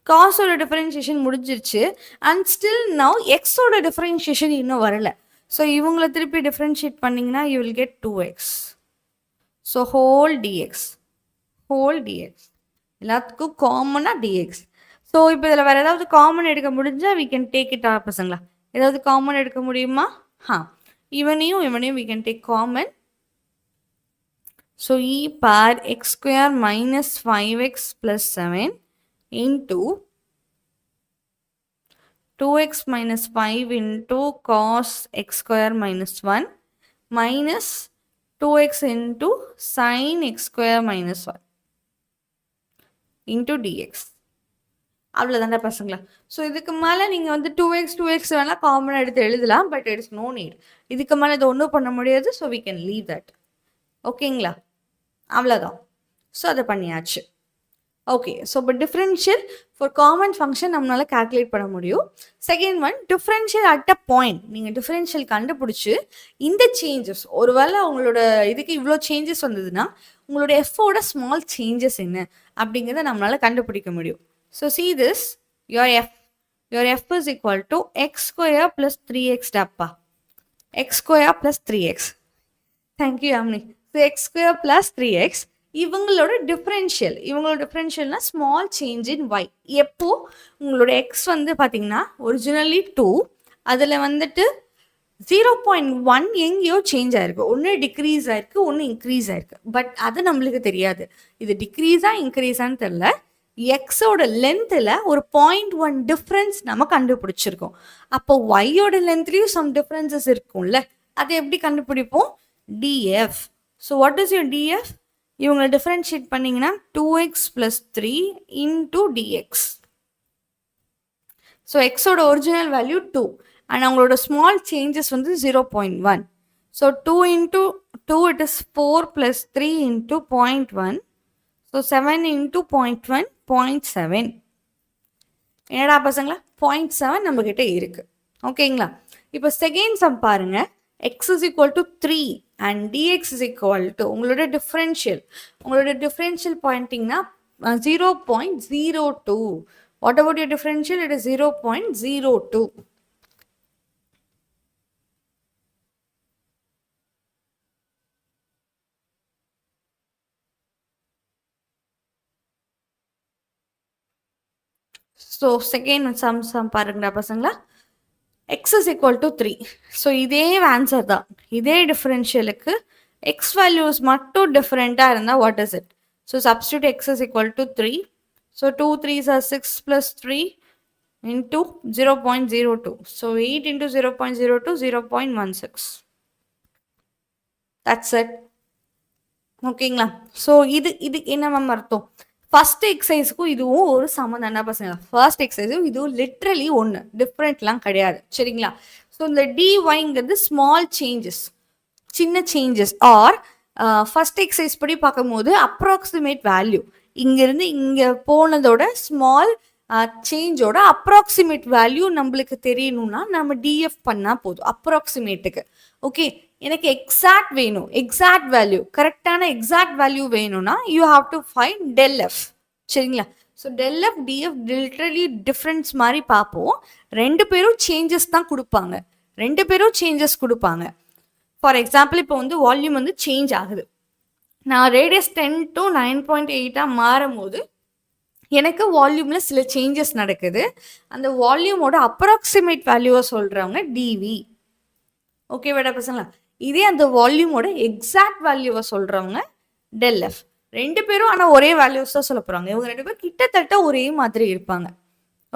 காஸோட டிஃபரன்ஷியேஷன் முடிஞ்சிருச்சு. அண்ட் ஸ்டில் நவ் எக்ஸோட டிஃபரன்ஷியேஷன் இன்னும் வரல. ஸோ இவங்களை திருப்பி டிஃபரன்ஷியேட் பண்ணிங்கன்னா you will get 2x. So whole dx எல்லாத்துக்கும் காமனாக டிஎக்ஸ். ஸோ இப்போ இதில் வேறு ஏதாவது காமன் எடுக்க முடிஞ்சால் we can take it பசங்களா. ஏதாவது காமன் எடுக்க முடியுமா? இவனையும் we can take common. So e power x square minus 5x plus 7 into 2x minus 5 into cos x square minus 1 minus 2x into sin x square minus 1 into dx. அவ்வளோதாண்டா பசங்களா. So இதுக்கு மேலே நீங்கள் வந்து 2x வேணால் காமனாக எடுத்து எழுதலாம். But it's no need. இதுக்கு மேலே இதை ஒன்றும் பண்ண முடியாது. So we can leave that. ஓகேங்களா? அவ்வளோதான். ஸோ அதை பண்ணியாச்சு. ஓகே. ஸோ இப்போ டிஃப்ரென்ஷியல் ஃபார் காமன் ஃபங்க்ஷன் நம்மளால் கால்குலேட் பண்ண முடியும். Second one, differential at a point. நீங்கள் டிஃப்ரென்ஷியல் கண்டுபிடிச்சி இந்த சேஞ்சஸ், ஒருவேளை உங்களோட இதுக்கு இவ்வளோ சேஞ்சஸ் வந்ததுன்னா உங்களோட எஃப்போட ஸ்மால் சேஞ்சஸ் என்ன அப்படிங்கிறத நம்மளால் கண்டுபிடிக்க முடியும். So see this, your f is equal to x square plus 3x டப்பா. x square plus 3x. Thank you Amni. So x square plus 3x. இவங்களோட டிஃப்ரென்ஷியல்னா ஸ்மால் சேஞ்ச் இன் y. எப்போ உங்களோட எக்ஸ் வந்து பார்த்தீங்கன்னா ஒரிஜினலி 2, அதில் வந்துட்டு 0.1 எங்கேயோ சேஞ்ச் ஆயிருக்கு. ஒன்று டிக்ரீஸ் ஆயிருக்கு, ஒன்று இன்க்ரீஸ் ஆயிருக்கு. பட் அது நம்மளுக்கு தெரியாது, இது டிக்ரீஸா இன்க்ரீஸான்னு தெரில. எக்ஸோட லென்த்தில் ஒரு 0.1 டிஃப்ரென்ஸ் நம்ம கண்டுபிடிச்சிருக்கோம். அப்போ ஒய்யோட லென்த்லேயும் சம் டிஃப்ரென்சஸ் இருக்கும்ல, அதை எப்படி கண்டுபிடிப்போம்? df. So what is your df? இவங்களை டிஃப்ரென்ஷியேட் பண்ணிங்கன்னா 2x plus 3 into dx. So எக்ஸோட ஒரிஜினல் வேல்யூ 2 அண்ட் அவங்களோட ஸ்மால் சேஞ்சஸ் வந்து 0.1. So 2 into 2 it is 4 plus 3 into 0.1. So 7 into 0.1 0.7. என்னடா பசங்களா 0.7 நம்மக்கிட்ட இருக்கு. ஓகேங்களா? இப்போ செகண்ட் சம் பாருங்க. x is equal to 3 and dx is equal to உங்களோட differential பாயிண்டிங்னா 0.02. What about your differential? It is 0.02. So second sum பாருங்கடா பசங்களா. x is equal to 3. So இதே ஆன்சர் தான். இதே டிஃபரன்ஷியலுக்கு x values மட்டும் டிஃபரெண்ட்டாக இருந்தால் what is it? So substitute x is equal to 3. So 2 3s are 6 plus 3 into 0.02. So 8 into 0.02, 0.16. That's it. ஓகேங்களா? So இது என்ன மேம் அர்த்தம்? ஃபர்ஸ்ட் எக்ஸசைஸ்க்கும் இதுவும் ஒரு சம்மந்தம் தான் பசங்க. ஃபர்ஸ்ட் எக்ஸசைஸும் இதுவும் லிட்ரலி ஒன்று, டிஃப்ரெண்ட்லாம் கிடையாது. சரிங்களா? ஸோ இந்த டிஒய்ங்கிறது ஸ்மால் சேஞ்சஸ், சின்ன சேஞ்சஸ். ஆர் ஃபர்ஸ்ட் எக்ஸசைஸ் படி பார்க்கும்போது அப்ராக்சிமேட் வேல்யூ இங்கேருந்து இங்கே போனதோட ஸ்மால் சேஞ்சோட அப்ராக்சிமேட் வேல்யூ நம்மளுக்கு தெரியணும்னா நம்ம டிஎஃப் பண்ணால் போதும் அப்ராக்சிமேட்டுக்கு. ஓகே, எனக்கு எக்ஸாக்ட் வேணும், எக்ஸாக்ட் வேல்யூ, கரெக்டான எக்ஸாக்ட் வேல்யூ வேணும்னா you have to find del f. சரிங்களா? So del f df literally difference மாதிரி பார்ப்போம். ரெண்டு பேரும் சேஞ்சஸ் தான் கொடுப்பாங்க, ரெண்டு பேரும் சேஞ்சஸ் கொடுப்பாங்க. ஃபார் எக்ஸாம்பிள் இப்போ வந்து வால்யூம் வந்து சேஞ்ச் ஆகுது. நான் ரேடியஸ் 10 to 9.8 மாறும் போது எனக்கு வால்யூமில் சில சேஞ்சஸ் நடக்குது. அந்த வால்யூமோட அப்ராக்சிமேட் வேல்யூவை சொல்கிறவங்க டிவி. ஓகே வேடா பசங்களா? இதே அந்த வால்யூமோட எக்ஸாக்ட் வேல்யூவை சொல்கிறவங்க டெல் எஃப். ரெண்டு பேரும் ஆனால் ஒரே வேல்யூஸ் தான் சொல்ல போகிறாங்க. இவங்க ரெண்டு பேரும் கிட்டத்தட்ட ஒரே மாதிரி இருப்பாங்க.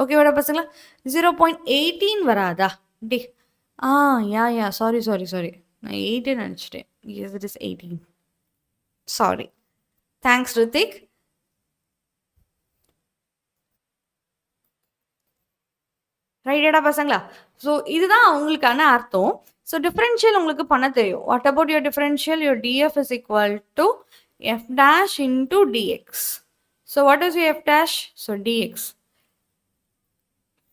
ஓகே வேடா பசங்களா? 0.18 வராதா டி? யா சாரி நான் 8 நினச்சிட்டேன். Yes it is 18. Sorry. Thanks Rithik. ரைட்டடா பசங்களா? ஸோ இதுதான் அவங்களுக்கான அர்த்தம். ஸோ டிஃபரன்ஷியல் உங்களுக்கு பண்ண தெரியும். What about your differential? Your df is equal to f dash into dx. So what is you f dash? So dx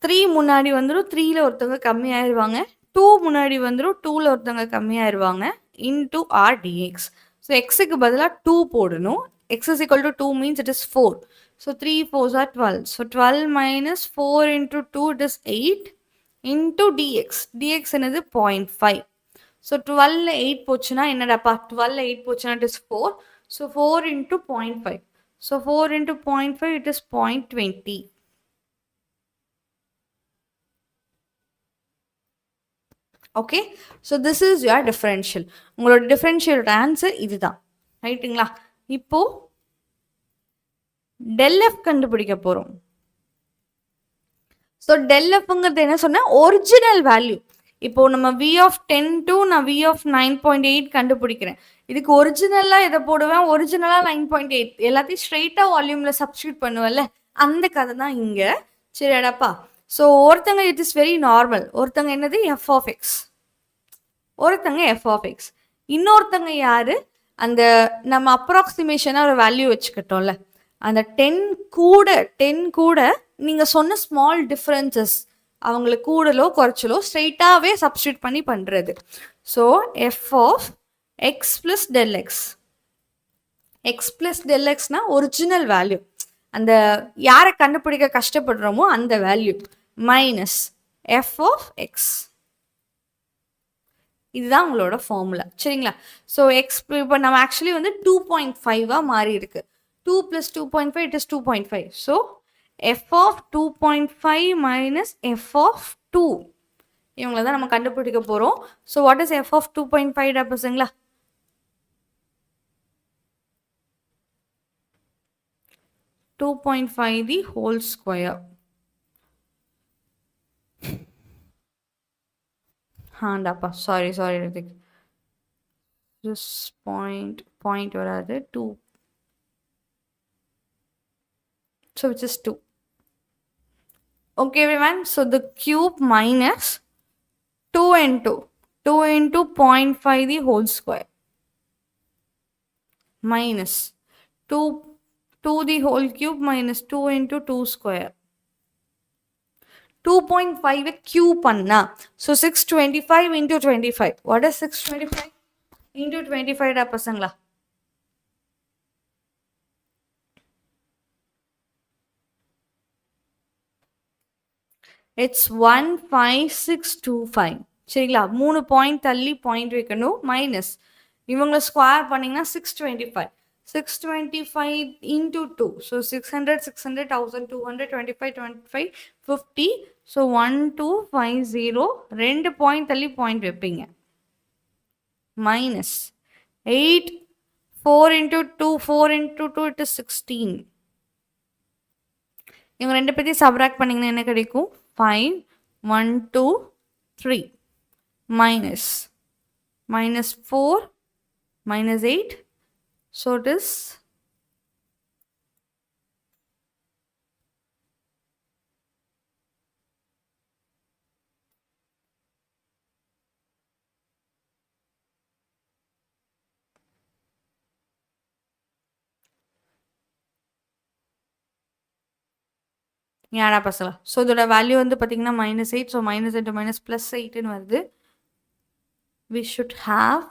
3 முன்னாடி வந்துடும், 3ல் ஒருத்தவங்க கம்மியாயிருவாங்க. 2 முன்னாடி வந்துடும், 2ல் ஒருத்தவங்க கம்மியாயிருவாங்க. Into r dx. ஸோ எக்ஸுக்கு பதிலாக 2 போடணும். x is equal to 2 means it is 4. So 3 4s are 12. So 12 minus 4 into 2 it is 8 into dx. dx என்னது 0.5. So 12 8 போச்சுனா என்னடாப்பா? 12 8 போச்சுனா it is 4. So 4 into 0.5. So 4 into 0.5 it is 0.20. Okay. So this is your differential. உங்களோட differential answer இதுதான். ரைட்டுங்களா? இப்போ del F கண்டுபிடிக்க போறோம். So del எஃப்ங்கிறது என்ன சொன்னா ஒரிஜினல் வேல்யூ. இப்போ நம்ம v ஆஃப் 10 to நான் v ஆஃப் 9.8 கண்டுபிடிக்கிறேன். இதுக்கு ஒரிஜினலாக எதை போடுவேன்? ஒரிஜினலாக 9.8 எல்லாத்தையும் ஸ்ட்ரெயிட்டாக வால்யூமில் சப்ஸ்டியூட் பண்ணுவேன்ல, அந்த கதை தான் இங்கே. சரிடாப்பா? ஸோ ஒருத்தங்க இட் இஸ் வெரி நார்மல். ஒருத்தங்க என்னது எஃப் ஆஃப் எக்ஸ், ஒருத்தங்க எஃப் ஆஃப் எக்ஸ். இன்னொருத்தங்க யாரு? அந்த நம்ம அப்ராக்சிமேஷனாக ஒரு வேல்யூ வச்சுக்கிட்டோம்ல, அந்த 10 கூட நீங்கள் சொன்ன ஸ்மால் டிஃப்ரென்சஸ் அவங்களுக்கு கூடலோ குறைச்சலோ ஸ்ட்ரெயிட்டாகவே சப்ஸ்டியூட் பண்ணி பண்ணுறது. So f of x plus del x. X plus del எக்ஸ்னா ஒரிஜினல் வேல்யூ, அந்த யாரை கண்டுபிடிக்க கஷ்டப்படுறோமோ அந்த வேல்யூ, மைனஸ் எஃப் ஆஃப் எக்ஸ். இதுதான் உங்களோட ஃபார்முலா. சரிங்களா? ஸோ எக்ஸ் இப்போ நம்ம ஆக்சுவலி வந்து 2.5 மாறி இருக்கு. 2 plus 2.5 it is 2.5. So f of 2.5 minus f of 2 இவங்கள தான் நம்ம கண்டுபிடிக்க போறோம். So what is f of 2.5 டா பசங்களா? 2.5 the whole square. டாப்பா சாரி ரித்திக், பாயிண்ட் வராது. 2. So which is 2. Okay, everyone. So the cube minus 2 into 0.5 the whole square minus 2 the whole cube minus 2 into 2 square. 2.5 cube panna. So 625 into 25. What is 625 into 25 da pasangla? It's 15625. சரிங்களா 3 point தள்ளி point வைக்கணும் minus இவங்களை square பண்ணிங்கன்னா 625 625 into 2 so 600 600 1200 25 25 50 so 1250 ரெண்டு point தள்ளி point வைப்பீங்க minus 8 4 into 2 4 into 2 it is 16 இவங்க ரெண்டு பேத்தையும் சப்ராக்ட் பண்ணிங்கன்னா என்ன கிடைக்கும் 5 1 2 3 minus 4 minus 8 so it is யாரா பசங்களா ஸோ இதோட வேல்யூ வந்து பார்த்தீங்கன்னா -8 ஸோ -8 into minus +8ன்னு வருது we should have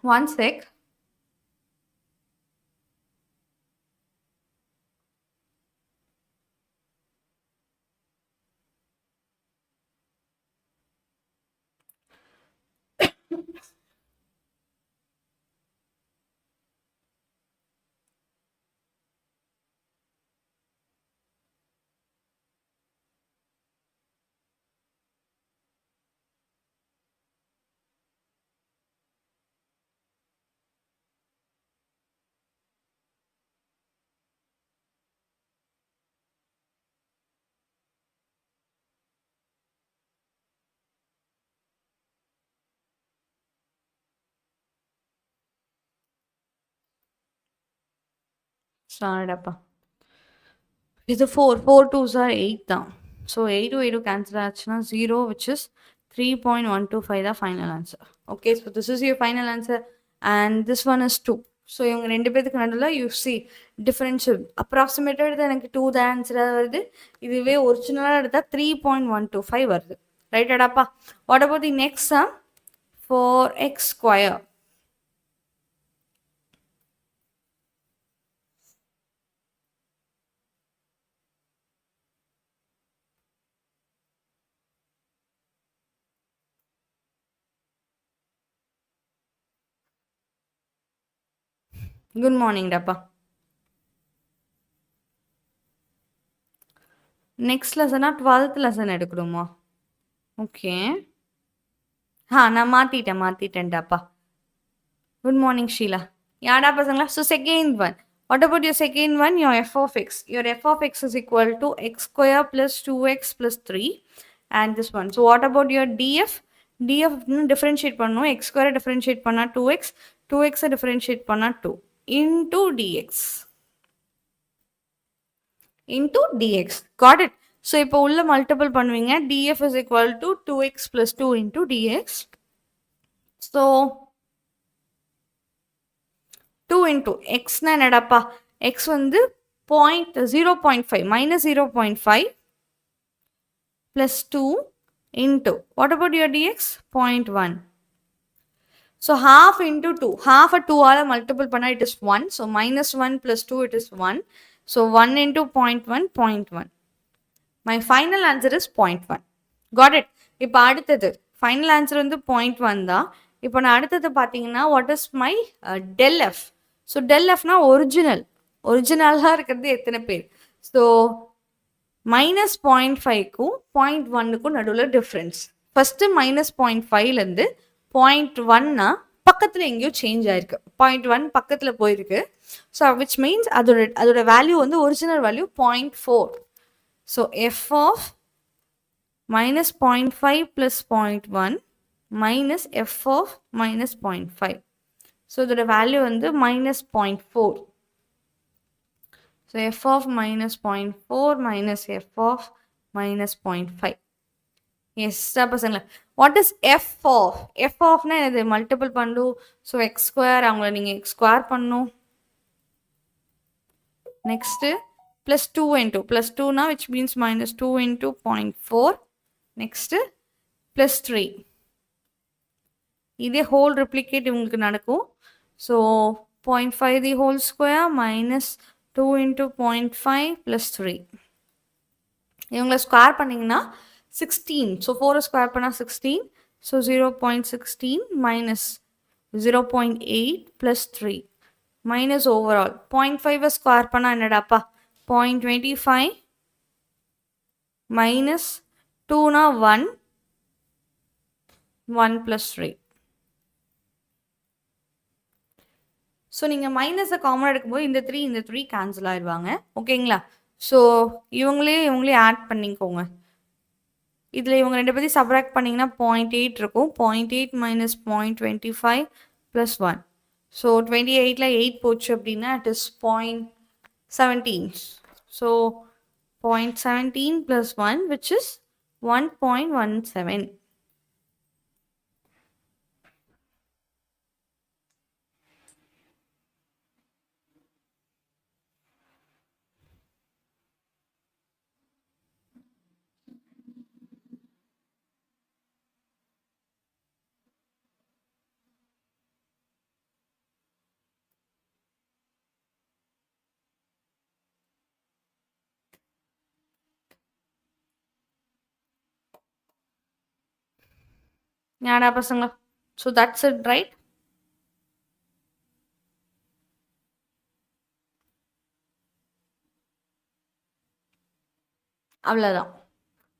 one sec சாரிடாப்பா இது 4 2s are 8 தான் ஸோ 8 8 கேன்சல் ஆச்சுன்னா 0 which is 3.125 தான் final answer okay so this is your final answer and this one is 2 ஸோ இவங்க ரெண்டு பேருக்கு நடுவில் யூ சி டிஃப்ரென்ஷியல் அப்ராக்சிமேட்டாக எடுத்தால் எனக்கு 2 தான் ஆன்சராக வருது இதுவே ஒரிஜினலாக எடுத்தால் 3.125 வருது ரைட்டாடாப்பா what about the next sum for x square good morning டாப்பா நெக்ஸ்ட் லெசனா 12th லெசன் எடுக்கணுமா ஓகே நான் மாற்றிட்டேன்டாப்பா குட் மார்னிங் ஷீலா யாடா பசங்களா so second one what about your second one your f of x your f of x is equal to x square plus 2x plus 3 and this one so what about your df டிஎஃப்னு differentiate பண்ணணும் x ஸ்கொயரை differentiate பண்ணால் 2x 2xை differentiate பண்ணால் 2 into dx into dx got it so இப்போ உள்ள multiple பண்ணுவீங்க df is equal to 2x plus 2 into dx so 2 into x na என்னடாப்பா x வந்து 0.5 minus 0.5 plus 2 into what about your dx 0.1 so half into 2 half a 2 ஆல multiple பண்ணா it is 1 so minus 1 plus 2 it is 1 so 1 into 0.1 0.1 my final answer is 0.1 got it இப்போ அடுத்தது final answer வந்து 0.1 தான் இப்போ நான் அடுத்தது பார்த்தீங்கன்னா what is my del f so del f னா ஒரிஜினலாக இருக்கிறது எத்தனை பேர் so minus 0.5க்கும் 0.1க்கும் நடுவில் டிஃப்ரென்ஸ் ஃபஸ்ட்டு minus 0.5லேருந்து 0.1னா பக்கத்தில் எங்கேயோ சேஞ்ச் ஆயிருக்கு 0.1 பக்கத்தில் போயிருக்கு ஸோ விச் மீன்ஸ் அதோட வேல்யூ வந்து original value 0.4 so f of minus 0.5 plus 0.1 minus f of minus 0.5 so இதோட வேல்யூ வந்து minus 0.4 So f of minus 0.4 minus f of minus 0.5. Yes, பசங்களா. What is f of? f of னா இது multiple பண்ணு. So x square அவங்கள நீங்க x square பண்ணணும். Next plus 2 into plus 2 now which means minus 2 into 0.4. Next plus 3. இதே whole replicate இவங்களுக்கு நடக்கும். So 0.5 the whole square minus 2 into 0.5 plus 3. இவங்களை ஸ்கொயர் பண்ணிங்கன்னா 16. So 4 ஸ்கொயர் பண்ணால் 16. So 0.16 minus 0.8 plus 3. Minus overall. 0.5 square பண்ணால் என்னடாப்பா 0.25 minus 2 1. 1 plus 3. So நீங்கள் மைனஸை common எடுக்கும்போது இந்த 3 கேன்சல் ஆயிடுவாங்க. ஓகேங்களா? ஸோ இவங்களே ஆட் பண்ணிக்கோங்க. இதில் இவங்க ரெண்டு பேர்த்தையும் சப்ராக்ட் பண்ணிங்கன்னா 0.8 இருக்கும். 0.8 மைனஸ் 0.25 ப்ளஸ் 1. ஸோ 28ல் 8 போச்சு அப்படின்னா it is 0.17. So 0.17 plus 1 which is 1.17. ஞாடா பசங்களா. So that's it right. அவ்வளோதான்.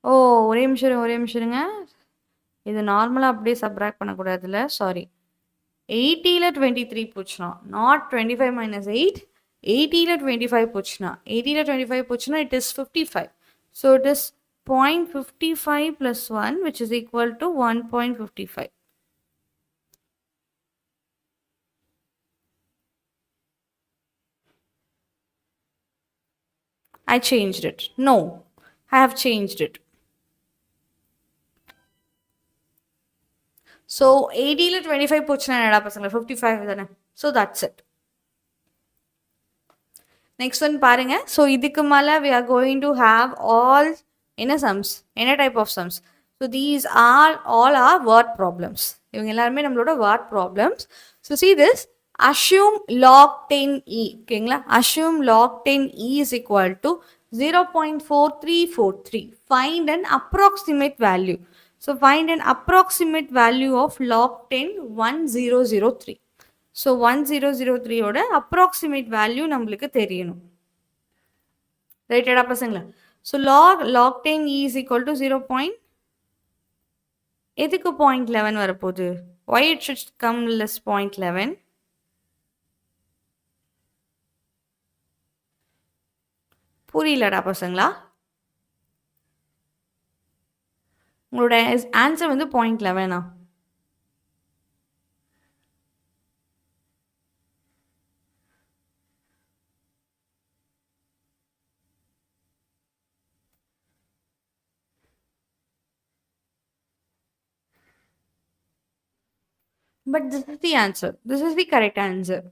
ஓ ஒரே நிமிஷம் இருங்க. இது நார்மலாக அப்படியே சப்ராக்ட் பண்ணக்கூடாதுல்ல, சாரி. 80ல் 23 போச்சுன்னா நாட் 25 மைனஸ் 8. 80ல் 25 போச்சுன்னா 80ல் 25 போச்சுன்னா it is 55. So it is 0.55 plus 1 which is equal to 1.55. I changed it. No, I have changed it. So 80ல் 25 போச்சுன்னா என்னடா பசங்களா 55 தானே. So that's it. Next one பாருங்க. ஸோ இதுக்கு மேலே we are going to have all என்ன sums, என்ன type of sums. So these are all our word problems. இவங்க எல்லாருமே நம்மளோட word problems. So see this, assume log 10e. ஓகேங்களா? assume log 10e is equal to 0.4343. find an approximate value. So find an approximate value of log 10 1003. So 1003 ஓட approximate value நம்மளுக்கு தெரியணும். ரைட்டடா பசங்களா? So log 10e is equal to 0. எதுக்கு 0.11 வரப்போகுது? Why it should come less 0.11? புரியலடா பசங்களா. உங்களோட answer வந்து 0.11. But this is the answer. This is the correct answer.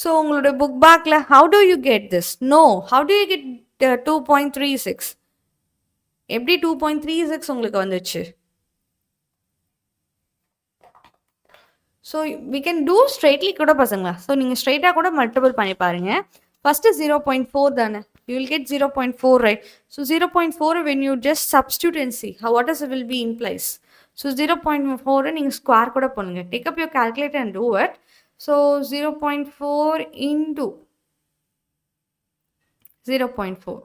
So உங்களோட book backல how do you get this? No, how do you get 2.36? எப்படி 2.36 உங்களுக்கு வந்துச்சு? So we can do straightly கூட பசங்களா. So நீங்கள் ஸ்ட்ரைட்டாக கூட மல்டிபிள் பண்ணி பாருங்க. ஃபஸ்ட்டு 0.4 தானே, you will get 0.4, right? So 0.4 when you just substitute and see how what is it will be implies. So 0.4 நீங்கள் ஸ்கொயர் கூட பண்ணுங்க. Take up your calculator and do it. So 0.4 into 0.4.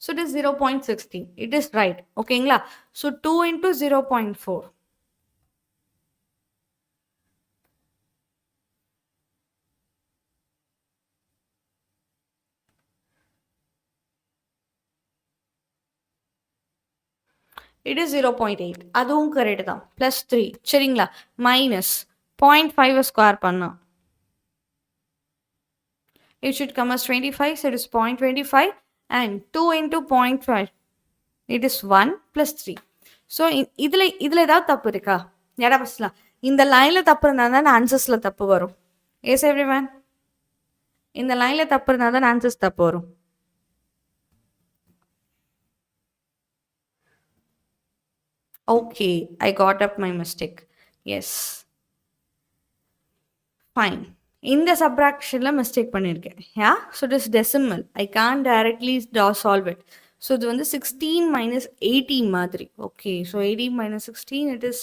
So it is 0.16. It is right. ஓகேங்களா? So 2 into 0.4. It is 0.8. அதுவும் correct தான். Plus 3. சரிங்களா? Minus 0.5 square பண்ணா. It should come as 25. So it is 0.25 and 2 into 0.5. It is 1 plus 3. So இதுல ஏதாவது தப்பு இருக்கா? யாரா பசலாம். இந்த லைன்ல தப்பு இருந்தா தான் ஆன்சர்ஸ்ல தப்பு வரும். Yes everyone. இந்த லைன்ல தப்பு இருந்தா தான் ஆன்சர்ஸ் தப்பு வரும். Okay, I got up my mistake. Yes. Fine. In the subtraction la mistake பண்ணிருக்கேன். Yeah, so it is decimal. I can't directly solve it. So இது வந்து 16 minus 18 மாதிரி. Okay, so 18 minus 16, it is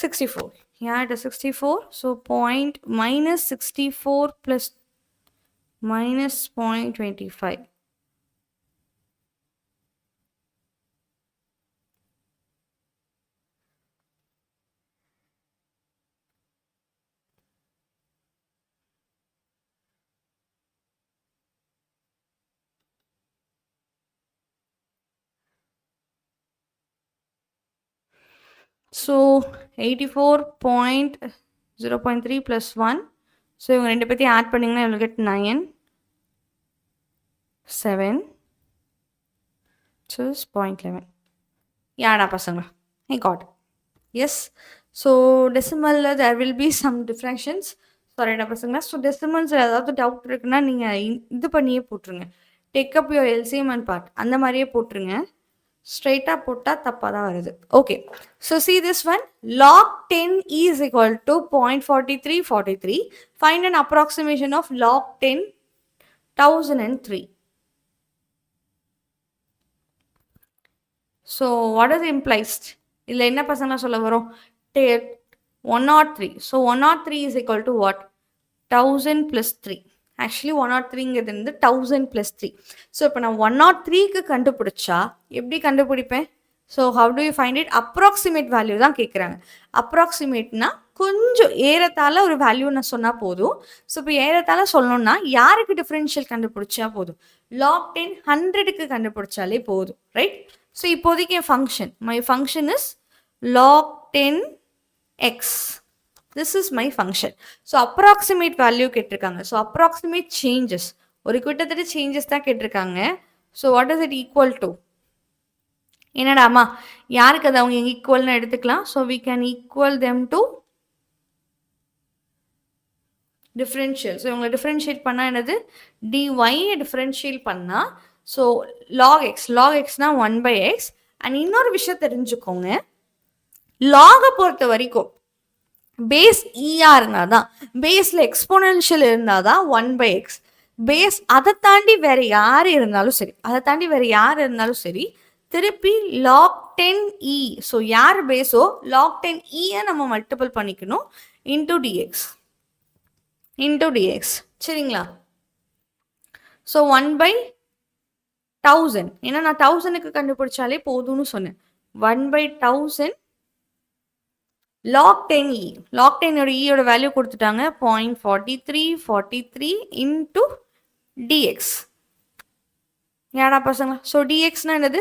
64. Yeah, it is 64. So point minus 64 plus minus 0.25. So 84.0.3 plus 1. So இவங்க ரெண்டு பத்தி add பண்ணீங்கன்னா you will get 9, 7. So it's 0.11. யாடா பசங்க. I got it. Yes. So decimal there will be some diffractions. Sorry டா பசங்க. So decimals ஏதாவது doubt இருக்குன்னா நீங்க இது பண்ணியே போட்டுருங்க. Take up your LCM and part. அந்த மாதிரியே போட்டுருங்க. Straight up போட்டா தப்பா தான் வருது. Okay. So see this one. Log 10 is equal to 0.4343. Find an approximation of log 10 1003. So what is implies? இதுல என்ன பசங்க சொல்ல வரும்? 103. So 103 is equal to what? 1000 plus 3. Actually 103ங்கிறது வந்து 1000 plus 3. So இப்போ நான் 103க்கு கண்டுபிடிச்சா எப்படி கண்டுபிடிப்பேன்? So how do you find it? Approximate value தான் கேட்குறாங்க. Approximateனா கொஞ்சம் ஏறத்தாழ ஒரு வேல்யூ நான் சொன்னால் போதும். ஸோ இப்போ ஏறத்தாழ சொல்லணும்னா யாருக்கு டிஃப்ரென்ஷியல் கண்டுபிடிச்சா போதும்? log 10 100க்கு கண்டுபிடிச்சாலே போதும். ரைட்? ஸோ இப்போதைக்கு என் function, my function is log 10x. This is my function. So approximate value கேட்டிருக்காங்க. So approximate changes. ஒரு கிட்டத்தட்ட changes தான் கேட்டிருக்காங்க. So what is it equal to? என்னடாமா யாருக்கு அது அவங்க ஈக்குவல்னு எடுத்துக்கலாம். So we can equal them to differential. So இவங்களை differentiate பண்ணா என்னது? dy differentiate பண்ணா so log xனா 1 by x. and இன்னொரு விஷயம் தெரிஞ்சுக்கோங்க, log பொறுத்த வரைக்கும் பேஸ் ER இருந்தாதான், பேஸ்ல எக்ஸ்போனென்ஷியல் இருந்தாதான் 1 by x. பேஸ் அதை தாண்டி வேற யார் இருந்தாலும் சரி, திருப்பி log 10e. ஸோ யார் பேஸோ log 10e நம்ம மல்டிபிள் பண்ணிக்கணும் இன்டூ dx. சரிங்களா? So 1 by 1000. ஏன்னா நான் 1000க்கு கண்டுபிடிச்சாலே போதும்னு சொன்னேன். 1 by 1000 log 10e. log 10 யோட வேல்யூ கொடுத்துட்டாங்க 0.4343 இன்டூ dx. யாரா பசங்களா? ஸோ dxனா என்னது?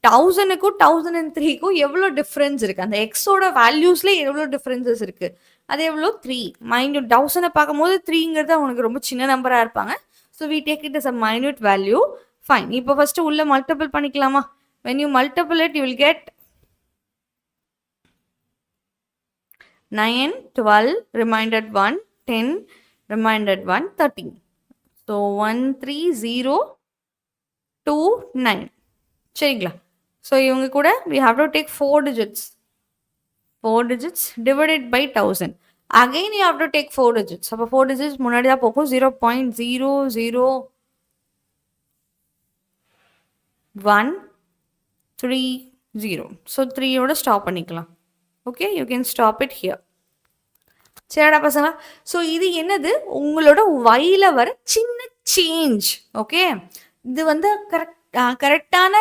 1000க்கும் 1003க்கும் எவ்வளோ டிஃப்ரென்ஸ் இருக்குது? அந்த எக்ஸோட வேல்யூஸ்லேயே எவ்வளோ டிஃப்ரென்சஸ் இருக்குது? அது எவ்வளோ? 3. மைன்யூட் 1000 பார்க்கும்போது 3ங்கிறது அவங்களுக்கு ரொம்ப சின்ன நம்பராக இருப்பாங்க. So we take it as a minute value. Fine. இப்போ ஃபஸ்ட்டு உள்ள மல்டிபிள் பண்ணிக்கலாமா? when you multiple it you will get 9, 12, remainder 1, 10, remainder 1, 13. So 13029. சரிங்களா? ஸோ இவங்க கூட we have to take 4 digits. 4 digits divided by 1000. Again you have to take 4 digits. அப்போ 4 digits முன்னாடி தான் போகும். 0.00130. ஸோ 3யோட ஸ்டாப் பண்ணிக்கலாம். Okay, you can stop it here. சரிடா பசங்களா? ஸோ இது என்னது, உங்களோட ஒய்ல வர சின்ன சேஞ்ச். ஓகே, இது வந்து கரெக்டான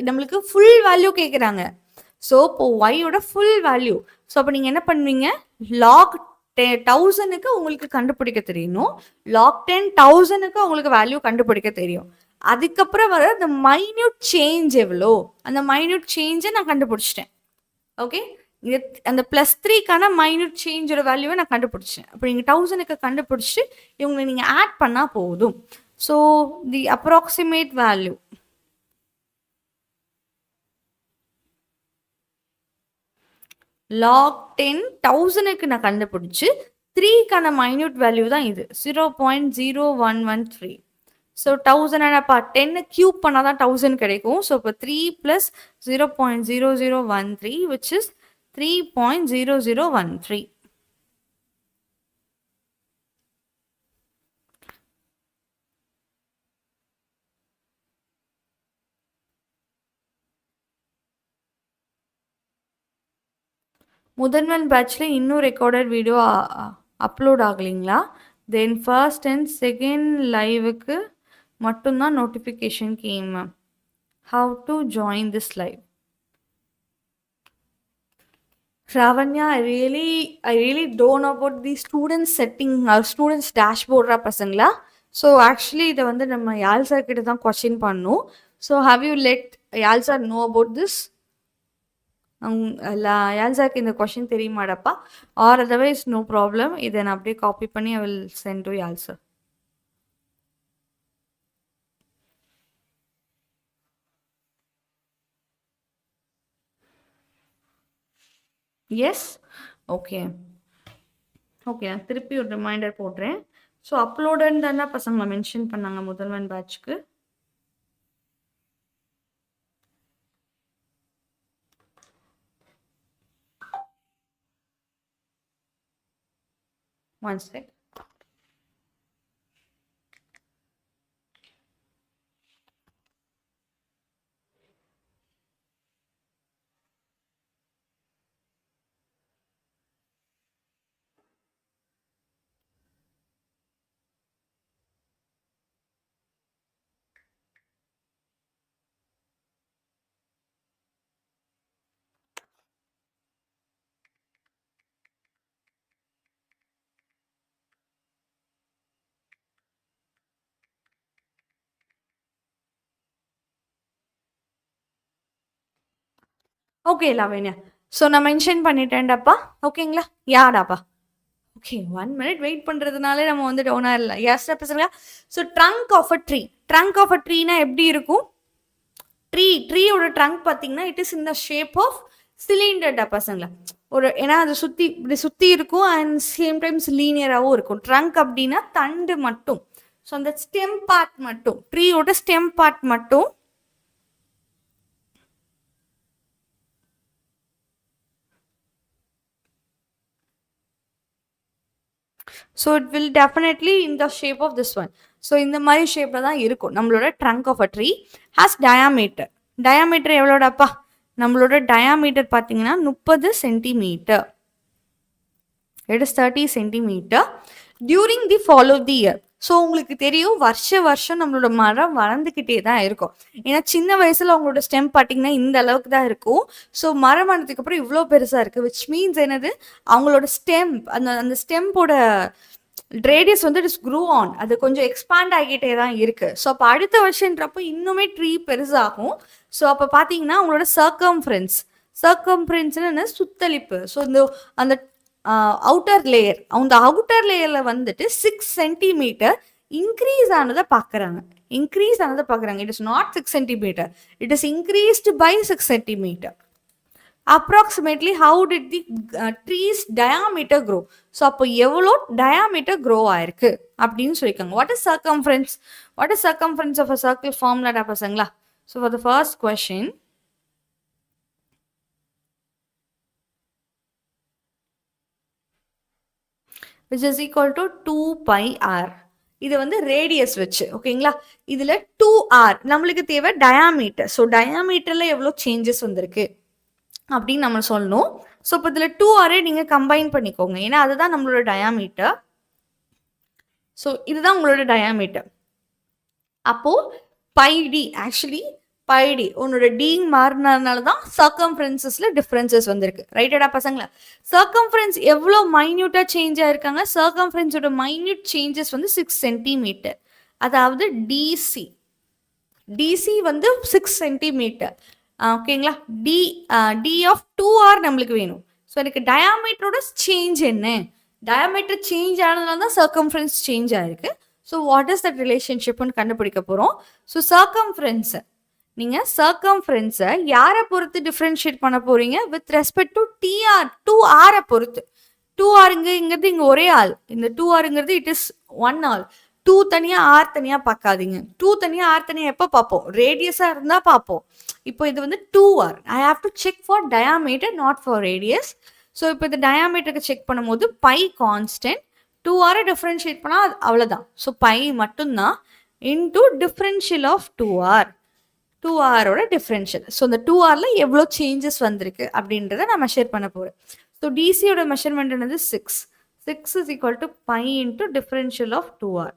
நம்மளுக்கு ஃபுல் வேல்யூ கேட்குறாங்க. ஸோ இப்போ ஒய்யோட ஃபுல் வேல்யூ. ஸோ அப்போ நீங்கள் என்ன பண்ணுவீங்க, லாக் 1000க்கு உங்களுக்கு கண்டுபிடிக்க தெரியணும், லாக் 10,000க்கு உங்களுக்கு வேல்யூ கண்டுபிடிக்க தெரியும். அதுக்கப்புறம் வர அந்த மைன்யூட் சேஞ்ச் எவ்வளோ, அந்த மைன்யூட் சேஞ்சை நான் கண்டுபிடிச்சிட்டேன். ஓகே, அந்த +3க்கான மைன்யூட் சேஞ்சோட வேல்யூவை நான் கண்டுபிடிச்சேன். அப்போ நீங்கள் 1000க்கு கண்டுபிடிச்சி இவங்களை நீங்கள் ஆட் பண்ணால் போதும். So the approximate value log 10,000க்கு நான் கண்டுபிடிச்சி 3க்கான மைன்யூட் வேல்யூ தான் இது 0.0113. ஸோ 1000 என்னப்பா, 10 கியூப் பண்ணால் தான் 1000 கிடைக்கும். ஸோ இப்போ 3 + 0.0013 which is 3.0013. முதல்வன் பேட்சில் இன்னும் ரெக்கார்டட் வீடியோ அப்லோட் ஆகலைங்களா? தென் ஃபர்ஸ்ட் அண்ட் செகண்ட் லைவுக்கு மட்டும்தான் notification came ma'am. How to join this live? Ravanya, I really don't know about the students setting or students dashboard பசங்களா. ஸோ ஆக்சுவலி இதை வந்து நம்ம Yazh sir கிட்ட தான் கொஸ்டின் பண்ணணும். So how you let Yazh sir know about this? Yazh சாருக்கு இந்த question தெரியுமாடப்பா? ஆர் அதர்வைஸ் நோ ப்ராப்ளம், இதை நான் அப்படியே காப்பி பண்ணி I will send to Yazh sir. Yes, okay okay, நான் திருப்பி ஒரு ரிமைண்டர் போடுறேன். ஸோ அப்லோடுன்னு தானே பசங்களை மென்ஷன் பண்ணாங்க முதல்வன் பேட்ச்க்கு. One check. Okay Lavanya, so நான் மென்ஷன் பண்ணிட்டேன்டாப்பா. ஓகேங்களா? யாடாப்பா? ஓகே, 1 minute வெயிட் பண்ணுறதுனாலே நம்ம வந்து டவுனாக இல்லை. எஸ் பசங்களா? So trunk of a tree, trunk of a ட்ரீனா எப்படி இருக்கும்? ட்ரீயோட ட்ரங்க் பார்த்தீங்கன்னா it is in the shape of சிலிண்டர்டா பசங்களா. ஏன்னா அது சுற்றி இருக்கும் அண்ட் சேம் டைம்ஸ் லீனியராகவும் இருக்கும். ட்ரங்க் அப்படின்னா தண்டு மட்டும். ஸோ அந்த ஸ்டெம் பார்ட் மட்டும், ட்ரீயோட ஸ்டெம் பார்ட் மட்டும் so it will definitely in the shape of this one. So இந்த மாதிரி ஷேப்பில் தான் இருக்கும் நம்மளோட trunk of a tree. Has diameter. Diameter எவ்வளோடாப்பா? நம்மளோட டயாமீட்டர் பார்த்தீங்கன்னா 30 centimetre. It is 30 centimetre during the follow the year. So உங்களுக்கு தெரியும் வருஷம் நம்மளோட மரம் வளர்ந்துக்கிட்டே தான் இருக்கும். ஏன்னா சின்ன வயசில் அவங்களோட ஸ்டெம் பார்த்தீங்கன்னா இந்த அளவுக்கு தான் இருக்கும். ஸோ மரம் வளர்ந்ததுக்கு அப்புறம் இவ்வளோ பெருசாக இருக்குது. விச் மீன்ஸ் என்னது, அவங்களோட ஸ்டெம் அந்த ஸ்டெம்போட ரேடியஸ் வந்து இட் இஸ் க்ரூ ஆன், அது கொஞ்சம் எக்ஸ்பாண்ட் ஆகிட்டே தான் இருக்குது. ஸோ அப்போ அடுத்த வருஷன்றப்போ இன்னுமே ட்ரீ பெருசாகும். ஸோ அப்போ பார்த்தீங்கன்னா அவங்களோட சர்க்கம்ஃபரன்ஸ்னு சுத்தளிப்பு. ஸோ அந்த அவுட்டர் லேயர், அந்த அவுட்டர் லேயரில் வந்துட்டு 6 சென்டிமீட்டர் இன்க்ரீஸ் ஆனதை பார்க்குறாங்க. It is not 6 centimetre, it is increased by 6 centimetre. approximately how did the trees diameter grow? So அப்போ எவ்வளோ டயாமீட்டர் க்ரோ ஆயிருக்கு அப்படின்னு சொல்லியிருக்காங்க. What is circumference of a circle ஃபார்முலாடா பசங்களா? So for the first question, which is equal to 2 pi r. இது வந்து radius வச்சு, ஓகேங்களா? இதில் 2r நம்மளுக்கு தேவை டயாமீட்டர். ஸோ டயாமீட்டரில் எவ்வளோ சேஞ்சஸ் வந்திருக்கு அப்படின்னு நம்ம சொல்லணும். ஸோ இப்போ இதில் 2r நீங்கள் கம்பைன் பண்ணிக்கோங்க. ஏன்னா அதுதான் நம்மளோட டயாமீட்டர். ஸோ இதுதான் உங்களோட டயாமீட்டர். அப்போது பைடி ஆக்சுவலி பைடி உன்னோட டி மாறினதுனால தான் சர்க்கம்ஃபரன்சஸில் டிஃப்ரென்சஸ் வந்திருக்கு. ரைட்டடா பசங்களா? சர்க்கம்ஃபரன்ஸ் எவ்வளோ மைன்யூட்டாக சேஞ்ச் ஆயிருக்காங்க? சர்க்கம்ஃபரன்ஸோட மைன்யூட் சேஞ்சஸ் வந்து 6 சென்டிமீட்டர். அதாவது டிசி டிசி வந்து 6 சென்டிமீட்டர். ஓகேங்களா? டி ஆஃப் 2r நம்மளுக்கு வேணும். ஸோ எனக்கு டயாமீட்டரோட சேஞ்ச் என்ன? டயாமீட்டர் சேஞ்ச் ஆனதுனால தான் சர்க்கம்ஃபரன்ஸ் சேஞ்ச் ஆயிருக்கு. ஸோ வாட் இஸ் தட் ரிலேஷன்ஷிப்னு கண்டுபிடிக்க போகிறோம். ஸோ சர்க்கம்ஃபரன்ஸை நீங்கள் சர்க்கம்ஃபரன்ஸை யாரை பொறுத்து டிஃப்ரென்ஷியேட் பண்ண போகிறீங்க? With respect to TR 2r பொறுத்து. 2rங்கிறது இங்கே ஒரே ஆள். இந்த 2rங்கிறது இட் இஸ் ஒன் ஆள். 2 தனியாக ஆர் தனியாக பார்க்காதீங்க. 2 தனியாக ஆர் தனியாக எப்போ பார்ப்போம்? ரேடியஸாக இருந்தால் பார்ப்போம். இப்போ இது வந்து 2r. I have to check for diameter, not for radius. So இப்போ இந்த டயாமீட்டருக்கு செக் பண்ணும்போது பை கான்ஸ்டன்ட், 2r டிஃப்ரென்ஷியேட் பண்ணால் அவ்வளோதான். ஸோ பை மட்டும்தான் இன்டூ டிஃப்ரென்ஷியல் ஆஃப் 2r. 2rோட டிஃப்ரென்ஷியல். ஸோ இந்த 2rல எவ்வளோ சேஞ்சஸ் வந்திருக்கு அப்படின்றத நான் மெஷர் பண்ண போகிறேன். ஸோ டிசியோட மெஷர்மெண்ட் என்னது? 6. 6 is equal to pi into differential of 2r.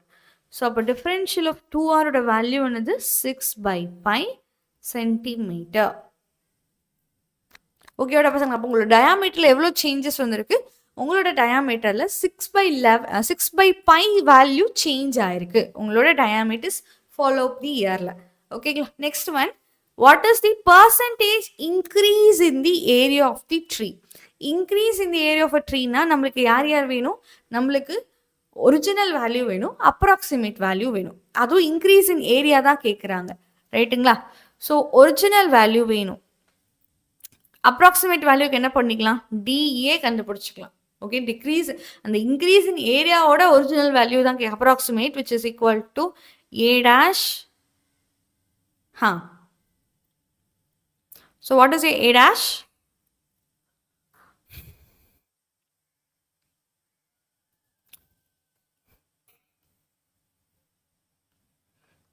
So அப்போ differential of 2rோட வேல்யூ என்னது? 6 by pi சென்டிமீட்டர். ஓகேவோட பசங்க? அப்போ உங்களோட டயாமீட்டரில் எவ்வளோ சேஞ்சஸ் வந்திருக்கு? உங்களோட டயாமீட்டரில் 6 by pi வேல்யூ சேஞ்ச் ஆயிருக்கு. உங்களோட டயாமீட்டர்ஸ் ஃபாலோ அப் தி இயரில். ஓகேங்களா? Next one, what is the percentage increase in the area of the tree? Increase in the area of a ட்ரீனா நம்மளுக்கு யார் யார் வேணும்? நம்மளுக்கு ஒரிஜினல் வேல்யூ வேணும், அப்ராக்சிமேட் வேல்யூ வேணும். அதுவும் இன்க்ரீஸ் இன் ஏரியா தான் கேட்குறாங்க. ரைட்டுங்களா? ஸோ ஒரிஜினல் வேல்யூ வேணும். அப்ராக்சிமேட் வேல்யூக்கு என்ன பண்ணிக்கலாம்? டிஏ கண்டுபிடிச்சிக்கலாம். ஓகே, டிக்ரீஸ் அந்த இன்க்ரீஸ் இன் ஏரியாவோட ஒரிஜினல் வேல்யூ தான் approximate, which is equal to A dash. So what is A dash?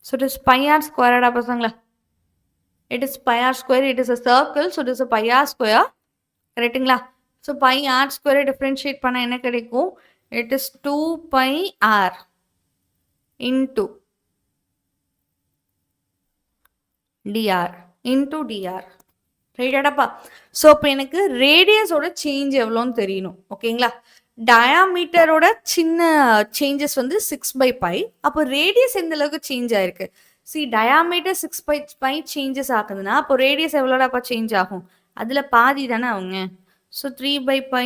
So it is pi r square pasangla. It is pi r square. It is a circle. So it is a pi r square. Correctingla. So pi r square differentiate panna enna kedaikum? It is 2 pi r into dr into dr. ரைட்டாடாப்பா? So இப்போ எனக்கு ரேடியஸோட change எவ்வளோன்னு தெரியணும். ஓகேங்களா? டயாமீட்டரோட சின்ன changes வந்து 6 by pi. அப்போ radius எந்த அளவுக்கு சேஞ்ச் ஆயிருக்கு? டயாமீட்டர் 6 by pi சேஞ்சஸ் ஆகுதுன்னா அப்போ ரேடியஸ் எவ்வளோடாப்பா சேஞ்ச் ஆகும்? அதில் பாதி தானே அவங்க. So 3 by pi.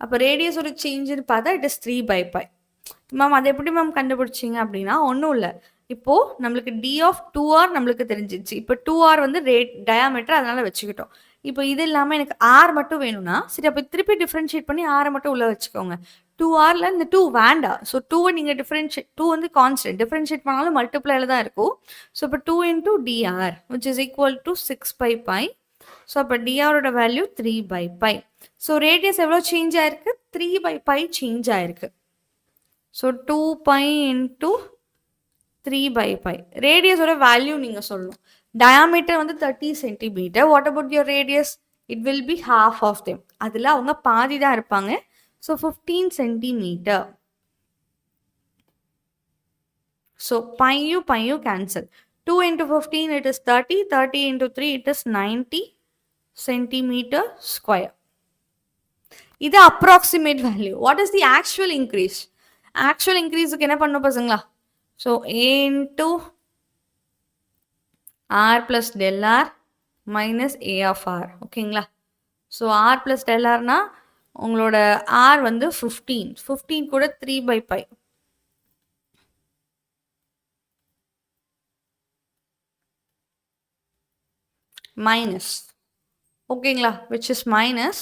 அப்போ ரேடியஸோட சேஞ்சுன்னு பார்த்தா it is 3 by pi. Ma'am அதை எப்படி மேம் கண்டுபிடிச்சிங்க அப்படின்னா ஒன்றும் இல்லை. இப்போது நம்மளுக்கு டி ஆஃப் 2r நம்மளுக்கு தெரிஞ்சிச்சு. இப்போ 2r வந்து டயாமீட்டர், அதனால வச்சுக்கிட்டோம். இப்போ இது இல்லாமல் எனக்கு ஆர் மட்டும் வேணும்னா சரி, அப்போ திருப்பி டிஃப்ரென்ஷியேட் பண்ணி ஆரை மட்டும் உள்ளே வச்சுக்கோங்க. 2rல இந்த 2 வேண்டாம். ஸோ 2வை நீங்கள் டிஃப்ரென்ஷியேட், 2 வந்து கான்ஸ்டன்ட், டிஃப்ரென்ஷியேட் பண்ணாலும் மல்டிப்ளைல தான் இருக்கும். ஸோ இப்போ 2 into dr which is equal to 6 by pi. So அப்போ drோட value 3 by pi. So radius எவ்வளோ சேஞ்ச் ஆயிருக்கு? 3 by pi சேஞ்ச் ஆயிருக்கு. So 2 pi into 3 by pi. ரேடியஸோட வேல்யூ நீங்கள் சொல்லணும். டயாமீட்டர் வந்து 30 centimetre. What about your radius? It will be half of them. அதில் அவங்க பாதி தான் இருப்பாங்க. So 15 centimetre. ஸோ பையும் cancel. 2 into 15 it is 30. 30 into 3 it is 90 centimetre square. இது approximate value. What is the actual increase? Actual இன்க்ரீஸுக்கு என்ன பண்ணும் பசங்களா? So a into r plus del r minus a of r. ஓகேங்களா? So r plus del rனா உங்களோட r வந்து 15 கூட 3 by pi. Minus. ஓகேங்களா? which is minus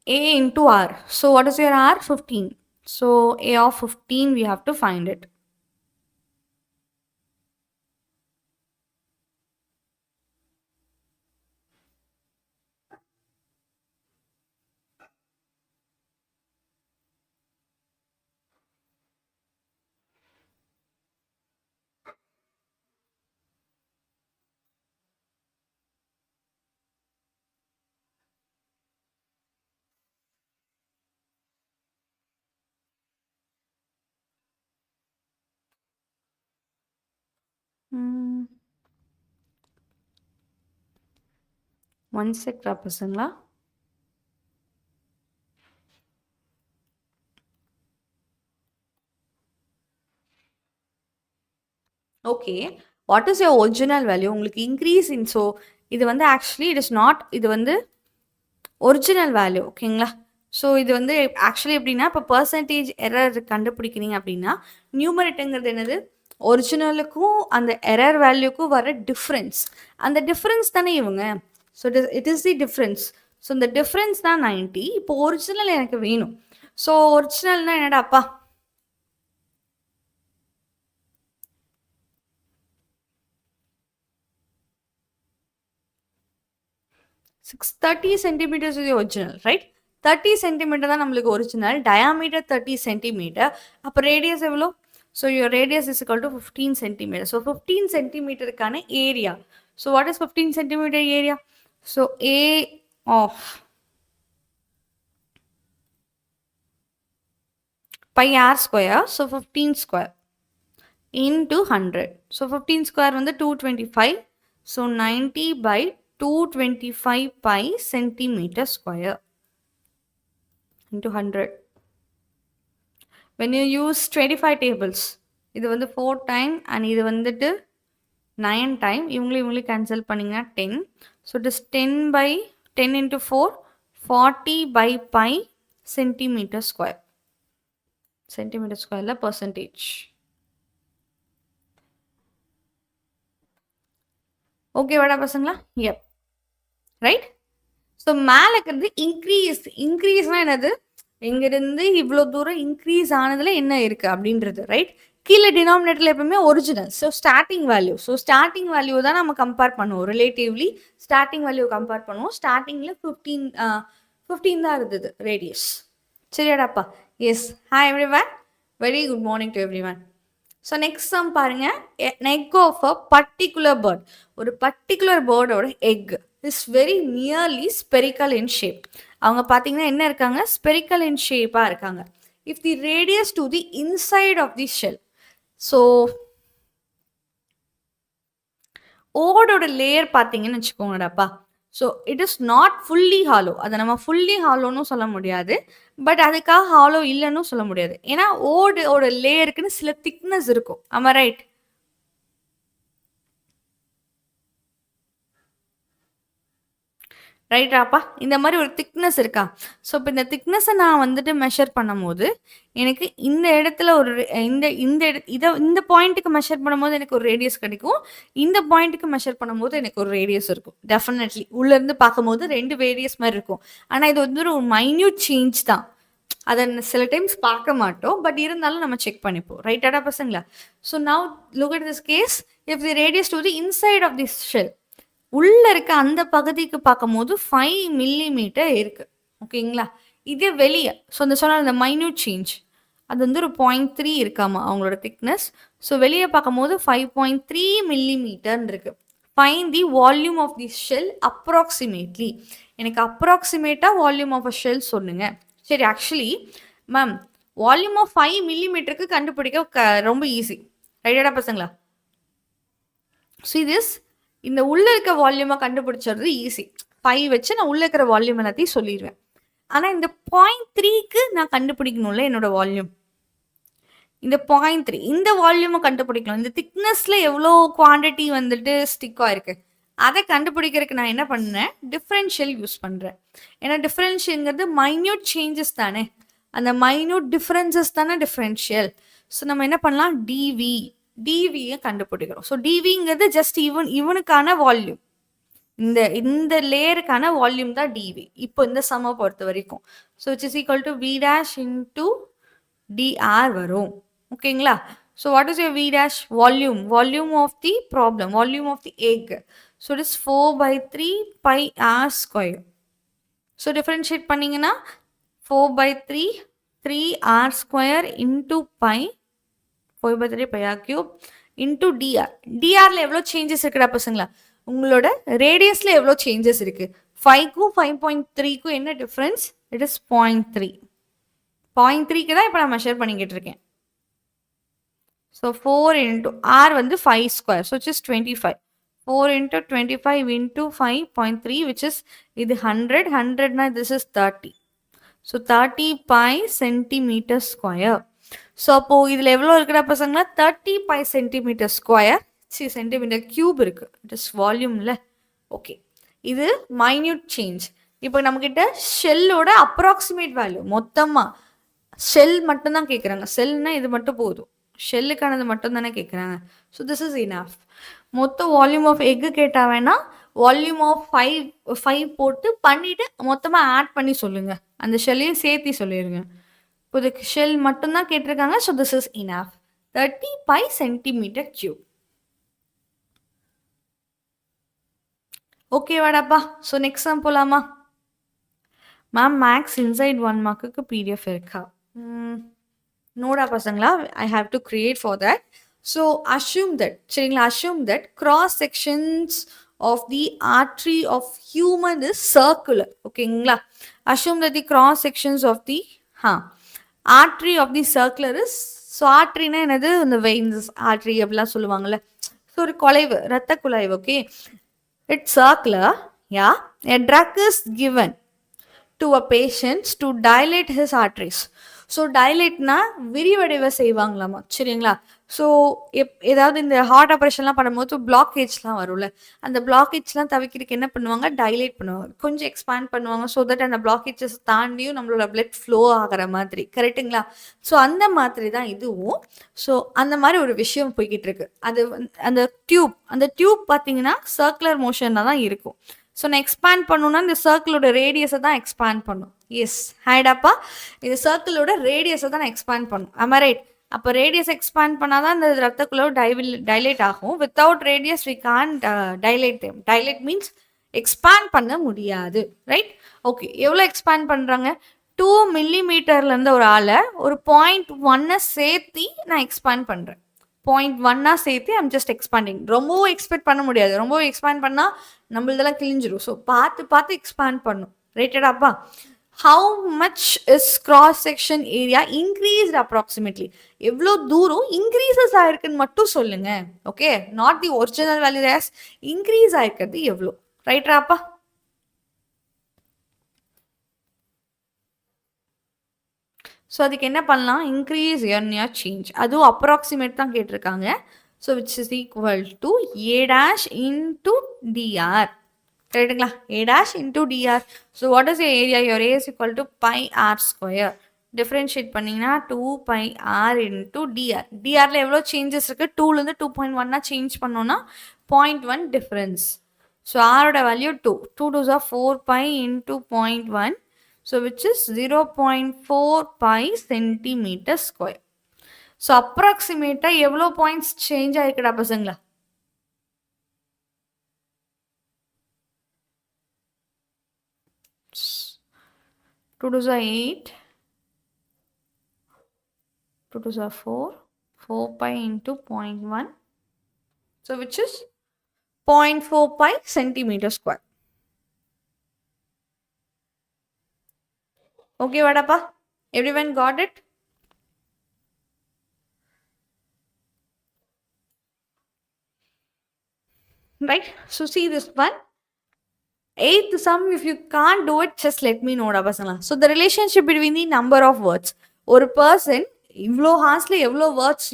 a into r. So what is your r? 15. So a of 15 we have to find it. 1 sec பசங்களா? Okay. What is your original value? உங்களுக்கு increase in so இது வந்து actually it is not இது வந்து original value ஓகேங்களா? So இது வந்து actually எப்படின்னா இப்போ பர்சன்டேஜ் எரர் கண்டுபிடிக்கிறீங்க அப்படின்னா நியூமரேட்டருங்கிறது என்னது? ஒரிஜினலுக்கும் அந்த எரர் வேல்யூக்கும் வர டிஃப்ரென்ஸ். அந்த டிஃப்ரென்ஸ் தானே இவங்க. So it is the difference. So இந்த டிஃப்ரென்ஸ் தான் 90. இப்போ ஒரிஜினல் எனக்கு வேணும். So ஒரிஜினல்னா என்னடாப்பா? 630 centimeters is the original, right? 30 centimeter தான் நம்மளுக்கு ஒரிஜினல். diameter 30 centimeter. அப்போ radius எவ்வளோ? So your radius is equal to 15 centimeter. So 15 centimeterக்கான area. So what is 15 centimeter area? So A of pi r square. So 15 square into 100. So 15 square வந்து 225. So 90 by 225 pi centimeter square into 100. When you use 25 tables, இது வந்து 4 time and இது வந்துட்டு 9 time. இவங்களே cancel பண்ணிங்கன்னா 10. So it is 10 by 10 into 4, 40 by pi centimeter square. Centimeter square la percentage. Okay வாடா பசங்களா? Yep. Right. So மேலே இருக்கிறது இன்க்ரீஸ்னால் என்னது? இங்கிருந்து இவ்வளோ தூரம் இன்க்ரீஸ் ஆனதில் என்ன இருக்குது அப்படின்றது ரைட். கீழே டினாமினேட்டரில் எப்பவுமே original. So starting value. So starting value தான் நம்ம கம்பேர் பண்ணுவோம். ரிலேட்டிவ்லி ஸ்டார்டிங் வேல்யூ கம்பேர் பண்ணுவோம். ஸ்டார்டிங்கில் 15 தான் இருந்தது ரேடியஸ். சரியாடாப்பா? Yes. Hi everyone, very good morning to everyone. So next sum பாருங்க. Egg of a particular bird. ஒரு பர்டிகுலர் பேர்டோட egg is very nearly spherical in shape. அவங்க பார்த்தீங்கன்னா என்ன இருக்காங்க? ஸ்பெரிக்கல் இன் ஷேப்பாக இருக்காங்க. If the radius to the inside of the shell. So ஓடோட லேயர் பார்த்தீங்கன்னு வச்சுக்கோங்கடாப்பா. So it is not fully hollow. அதை நம்ம ஃபுல்லி ஹாலோன்னு சொல்ல முடியாது, பட் அதுக்காக ஹாலோ இல்லைன்னு சொல்ல முடியாது. ஏன்னா ஓடோட லேயருக்குன்னு சில திக்னஸ் இருக்கும். ஆமா ரைட்? ரைட்டாப்பா? இந்த மாதிரி ஒரு திக்னஸ் இருக்கா? ஸோ இப்போ இந்த திக்னஸை நான் வந்துட்டு மெஷர் பண்ணும் போது எனக்கு இந்த இடத்துல ஒரு இந்த பாயிண்ட்டுக்கு மெஷர் பண்ணும்போது எனக்கு ஒரு ரேடியஸ் கிடைக்கும். இந்த பாயிண்ட்டுக்கு மெஷர் பண்ணும்போது எனக்கு ஒரு ரேடியஸ் இருக்கும். டெஃபினெட்லி உள்ளேருந்து பார்க்கும்போது 2 ரேடியஸ் மாதிரி இருக்கும். ஆனால் இது வந்து ஒரு மைன்யூட் சேஞ்ச் தான். அதை சில டைம்ஸ் பார்க்க மாட்டோம், பட் இருந்தாலும் நம்ம செக் பண்ணிப்போம். ரைட்டாடா பசங்களா? So now look at this case. If the radius to the inside of this shell, உள்ள இருக்க அந்த பகுதிக்கு பார்க்கும்போது 5 மில்லிமீட்டர் இருக்கு. ஓகேங்களா? இதே வெளியே ஸோ அந்த சொன்ன அந்த மைன்யூட் சேஞ்ச் அது வந்து ஒரு 0.3 இருக்காமா அவங்களோட திக்னஸ். ஸோ வெளியே பார்க்கும்போது 5.3 மில்லிமீட்டர்னு இருக்கு. Find the volume of the shell approximately. எனக்கு அப்ராக்சிமேட்டாக வால்யூம் ஆஃப் அ ஷெல் சொல்லுங்க. சரி, ஆக்சுவலி மேம் வால்யூம் ஆஃப் 5 மில்லிமீட்டருக்கு கண்டுபிடிக்க ரொம்ப ஈஸி. ரைட்டாடா பசங்களா? ஸோ திஸ் இந்த உள்ள இருக்க வால்யூமை கண்டுபிடிச்சது ஈஸி. 5 வச்சு நான் உள்ள இருக்கிற வால்யூம் எல்லாத்தையும் சொல்லிடுவேன். ஆனால் இந்த 0.3க்கு நான் கண்டுபிடிக்கணும்ல என்னோட வால்யூம். இந்த 0.3 இந்த வால்யூமை கண்டுபிடிக்கணும். இந்த திக்னஸ்ல எவ்வளோ குவான்டிட்டி வந்துட்டு ஸ்டிக்காக இருக்கு அதை கண்டுபிடிக்கிறதுக்கு நான் என்ன பண்ணேன்? டிஃப்ரென்ஷியல் யூஸ் பண்ணுறேன். ஏன்னா டிஃப்ரென்ஷியல்ங்கிறது மைன்யூட் சேஞ்சஸ் தானே, அந்த மைன்யூட் டிஃப்ரென்சஸ் தானே டிஃப்ரென்ஷியல். ஸோ நம்ம என்ன பண்ணலாம்? டிவியை கண்டுபிடிக்கிறோம். ஸோ டிவிங்கிறது ஜஸ்ட் இவனுக்கான வால்யூம். இந்த லேயருக்கான வால்யூம் தான் டிவி இப்போ இந்த சம்மை பொறுத்த வரைக்கும். So it's is equal to V dash into D R வரும். ஓகேங்களா? So what is your V dash? Volume of the problem, volume of the egg. So it is 4/3 pi r square. So differentiate பண்ணிங்கன்னா 4/3 3r square into pi 4/3 pi r cube into D R. டிஆரில் எவ்வளோ changes இருக்குடா பசங்களா? உங்களோட ரேடியஸில் எவ்வளோ changes இருக்குது? 5க்கும் 5.3க்கும் என்ன டிஃப்ரென்ஸ்? It is 0.3. 0.3க்கு தான் இப்போ நான் மெஷர் பண்ணிக்கிட்டு இருக்கேன். So 4 into R வந்து 5 square. So which is 25. 4 into 25 into 5.3 which is இது 100. 100 na this is 30. So 30 pi centimeter square. So அப்போ இதில் எவ்வளோ இருக்கிற பசங்களா 30 pi centimeter square. See centimeter cube இருக்கு. It is volumeல. Okay. இது minute change. இப்போ நம்மக்கிட்ட ஷெல்லோட approximate value மொத்தமாக ஷெல் மட்டும் தான் கேட்குறாங்க. ஷெல்னா இது மட்டும் போதும். ஷெல்லுக்கானது மட்டும் தானே கேட்குறாங்க. So this is enough. மொத்த வால்யூம் ஆஃப் எக்கு கேட்டால் வேணால் வால்யூம் ஆஃப் 5 போட்டு பண்ணிவிட்டு மொத்தமாக ஆட் பண்ணி சொல்லுங்கள். அந்த ஷெல்லையும் சேர்த்து சொல்லிடுங்க. இப்போ இதுக்கு ஷெல் மட்டும்தான் கேட்டிருக்காங்க. So this is enough. 30 pi centimeter cube. Okay வாடாப்பா. ஸோ நெக்ஸ்ட் சம் போகலாமா? மேம் மேக்ஸ் இன்சைட் 1 மார்க்குக்கு பிடிஎஃப் இருக்கா? நோடா பசங்களா, I have to create for that. So assume that, சரிங்களா, assume that cross sections of the artery of human is circular. ஓகேங்களா? Assume that the cross sections of the artery of the circular is, so arteryனா என்னது? இந்த veins artery அப்படிலாம் சொல்லுவாங்கல்ல. So ஒரு குலைவு, இரத்த குலைவு. Okay, it's circular. Yeah, a drug is given to a patient to dilate his arteries. So டைலேட்னா விரிவடைவை செய்வாங்களாமா. சரிங்களா? ஸோ ஏதாவது இந்த ஹார்ட் ஆப்ரேஷன்லாம் பண்ணும்போது பிளாக்கேஜ்லாம் வரும்ல, அந்த பிளாக்கேஜ்லாம் தவிர்க்கிறதுக்கு என்ன பண்ணுவாங்க? டைலேட் பண்ணுவாங்க, கொஞ்சம் எக்ஸ்பேண்ட் பண்ணுவாங்க. ஸோ தட் அந்த பிளாக்கேஜஸ் தாண்டியும் நம்மளோட பிளட் ஃப்ளோ ஆகிற மாதிரி. கரெக்டுங்களா? ஸோ அந்த மாதிரி தான் இதுவும். ஸோ அந்த மாதிரி ஒரு விஷயம் போய்கிட்டு இருக்கு. அது அந்த டியூப் பார்த்தீங்கன்னா சர்க்குலர் மோஷனில் தான் இருக்கும். ஸோ நான் எக்ஸ்பேண்ட் பண்ணணும்னா இந்த சர்க்கிளோட ரேடியஸை தான் எக்ஸ்பேண்ட் பண்ணும். எஸ் ஹைடாப்பா, இந்த சர்க்கிளோட ரேடியஸை தான் நான் எக்ஸ்பேண்ட் பண்ணும். ஆமா ரைட்? அப்போ ரேடியஸ் எக்ஸ்பேண்ட் பண்ணால் தான் இந்த ரத்தக்குள்ள டைலேட் ஆகும். Without radius we can dilate them. Dilate means expand பண்ண முடியாது. ரைட்? ஓகே, எவ்வளோ எக்ஸ்பேண்ட் பண்ணுறாங்க? 2 மில்லிமீட்டர்லேருந்து ஒரு ஆளை ஒரு 0.1 சேர்த்து நான் எக்ஸ்பேண்ட் பண்ணுறேன். 0.1 சேர்த்து ஐம் ஜஸ்ட் எக்ஸ்பேண்டிங். ரொம்பவும் எக்ஸ்பெக்ட் பண்ண முடியாது. ரொம்பவும் எக்ஸ்பேண்ட் பண்ணால் நம்மளதெல்லாம் கிழிஞ்சிரும். ஸோ பார்த்து எக்ஸ்பேண்ட் பண்ணும். ரைட்டடாப்பா? How much is cross section area increased approximately? எவ்வளோ தூரம் இன்க்ரீசஸ் ஆயிருக்குன்னு மட்டும் சொல்லுங்க. Okay, not the original value, yes increase ஆயிருக்கிறது எவ்வளோ? ரைட்டராப்பா? ஸோ அதுக்கு என்ன பண்ணலாம்? இன்க்ரீஸ் எர்னியா சேஞ்ச், அதுவும் அப்ராக்சிமேட் தான் கேட்டிருக்காங்க. So which is equal to A dash into dr. கரெக்டுங்களா? A dash into dr. So what is area? Your A is equal to pi R square. Differentiate பண்ணிங்கன்னா 2 pi r into dr. டிஆரில் எவ்வளோ changes இருக்குது? 2லேருந்து 2.1 change பண்ணோன்னா 0.1 difference. So ஆரோட value 2. 2 2s are 4 pi into 0.1. So which is 0.4 pi centimeter square. So approximate எவ்வளோ points change ஆயிருக்குடா பசங்களா? Two 2s are 8. 2 2s are 4. 4 pi into 0.1. So which is 0.4 pi centimeter square. Okay, vadappa? Everyone got it? Right? So see this one. 8th sum, if you can't do it, just let me know. So the relationship between the number of words. ஒரு person இவ்வளோ ஹார்ஸ்ல எவ்வளோ words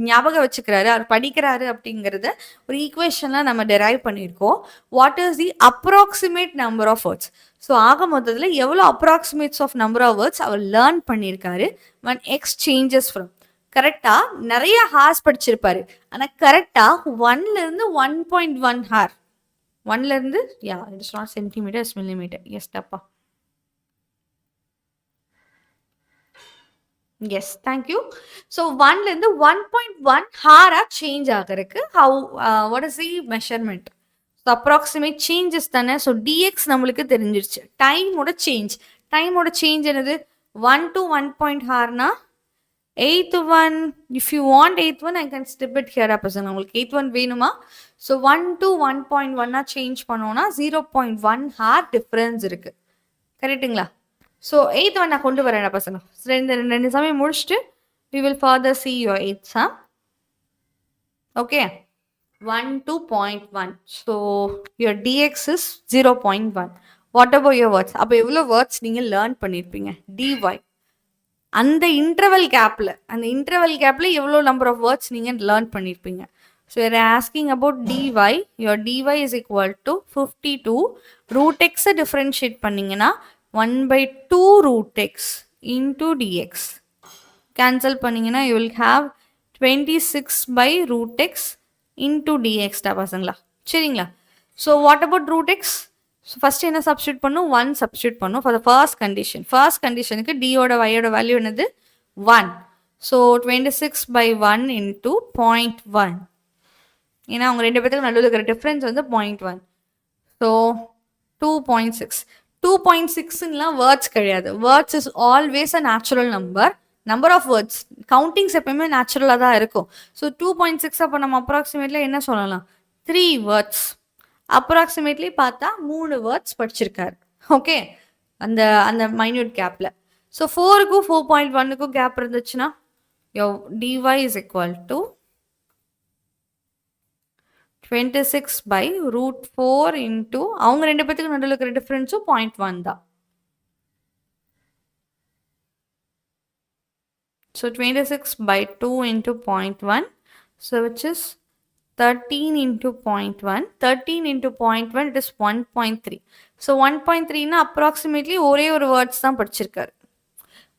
ஞாபகம் வச்சுக்கிறாரு, அவர் படிக்கிறாரு அப்படிங்கிறத ஒரு ஈக்குவேஷன்லாம் நம்ம derive பண்ணியிருக்கோம். What is the approximate number of words? So ஆக மொத்தத்தில் எவ்வளோ approximates of number of words அவர் லேர்ன் பண்ணியிருக்காரு when x changes from. கரெக்டாக நிறைய ஹார்ஸ் படிச்சிருப்பாரு, ஆனால் கரெக்டாக 1லேருந்து 1.1 ஹார். 1லேருந்து it's not centimetre, it's millimetre. Yes டப்பா. Yes, thank you. ஸோ 1லேருந்து 1.1 ஹாராக சேஞ்ச் ஆகிறதுக்கு what is the measurement? So approximate changes தானே. ஸோ டிஎக்ஸ் நம்மளுக்கு தெரிஞ்சிருச்சு. டைமோட சேஞ்ச் என்னது? 1 to 1 ஹார்னா 8th one. If you want 8th one, I can stop it here. அப்போ சார் உங்களுக்கு 8th one வேணுமா? ஸோ 1 to 1.1 சேஞ்ச் பண்ணோன்னா 0.1 ஹார் டிஃப்ரென்ஸ் இருக்கு. கரெக்டுங்களா? ஸோ 8th one நான் கொண்டு வரேன் பசங்க. ரெண்டு சமயம் முடிச்சுட்டு we will further see your 8th sum. Okay, 1 to 0.1. So your dx is 0.1. What about your words? அப்போ எவ்வளோ வேர்ட்ஸ் நீங்கள் லேர்ன் பண்ணியிருப்பீங்க? dy அந்த இன்டர்வல் கேப்ல எவ்வளோ நம்பர் ஆஃப் வேர்ட்ஸ் நீங்கள் லேர்ன் பண்ணியிருப்பீங்க? So you're asking about dy. your dy is equal to 52 root x differentiate பண்ணிங்கன்னா 1/2 root x into dx. Cancel பண்ணிங்கன்னா you will have 26/root x into dx டா பசங்களா, சரிங்களா? So what about root x? So first என்ன substitute பண்ணும்? 1 substitute பண்ணும் for the first கண்டிஷனுக்கு டியோட வையோட value என்னது? 1. So 26/1 into 0.1. ஏன்னா அவங்க ரெண்டு பேத்துக்கு நடுவில் இருக்கிற டிஃப்ரென்ஸ் வந்து 0.1. ஸோ 2.6. 2.6லாம் வேர்ட்ஸ் கிடையாது. Words is always a natural number of words. Countings எப்பயுமே நேச்சுரலாக தான் இருக்கும். ஸோ 2.6 அப்போ நம்ம அப்ராக்சிமேட்லி என்ன சொல்லலாம்? 3 வேர்ட்ஸ். அப்ராக்சிமேட்லி பார்த்தா 3 வேர்ட்ஸ் படிச்சிருக்காரு. ஓகே, அந்த அந்த மைன்யூட் கேப்பில். ஸோ 4க்கும் 4.1க்கும் கேப் இருந்துச்சுன்னா dy is equal to 26/√4 into அவங்க ரெண்டு பேத்துக்கு நடுவில் இருக்கிற டிஃப்ரென்ஸும் 0.1 தான். So 26/2 into 0.1. So which is 13 into 0.1. 13 into 0.1 it is 1.3. So 1.3 னா approximately ஒரே ஒரு வேர்ட்ஸ் தான் படிச்சிருக்காரு.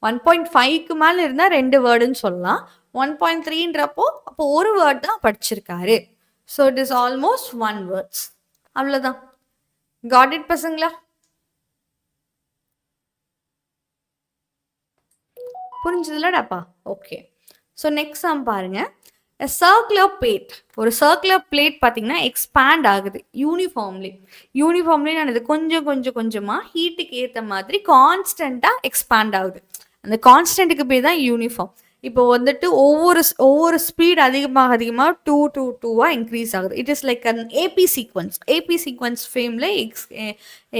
1.5க்கு மேலே இருந்தால் 2 வேர்டுன்னு சொல்லலாம். 1.3ன்றப்போ அப்போ ஒரு வேர்ட் தான் படிச்சிருக்காரு. So it is almost 1 words. அவ்வளோதான். காட் இட் பசங்களா? புரிஞ்சதுலடாப்பா? ஓகே. ஸோ நெக்ஸ்ட் சம் பாருங்க. Circular plate. ஒரு சர்க்குலர் பிளேட் பார்த்தீங்கன்னா எக்ஸ்பேண்ட் ஆகுது யூனிஃபார்ம்லி நான் இது கொஞ்சமாக ஹீட்டுக்கு ஏற்ற மாதிரி கான்ஸ்டண்ட்டாக எக்ஸ்பேண்ட் ஆகுது. அந்த கான்ஸ்டன்ட்டுக்கு பேர் தான் யூனிஃபார்ம். இப்போ வந்துட்டு ஒவ்வொரு ஸ்பீட் அதிகமாக 2 இன்க்ரீஸ் ஆகுது. It is like an A P sequence ஃபேமில்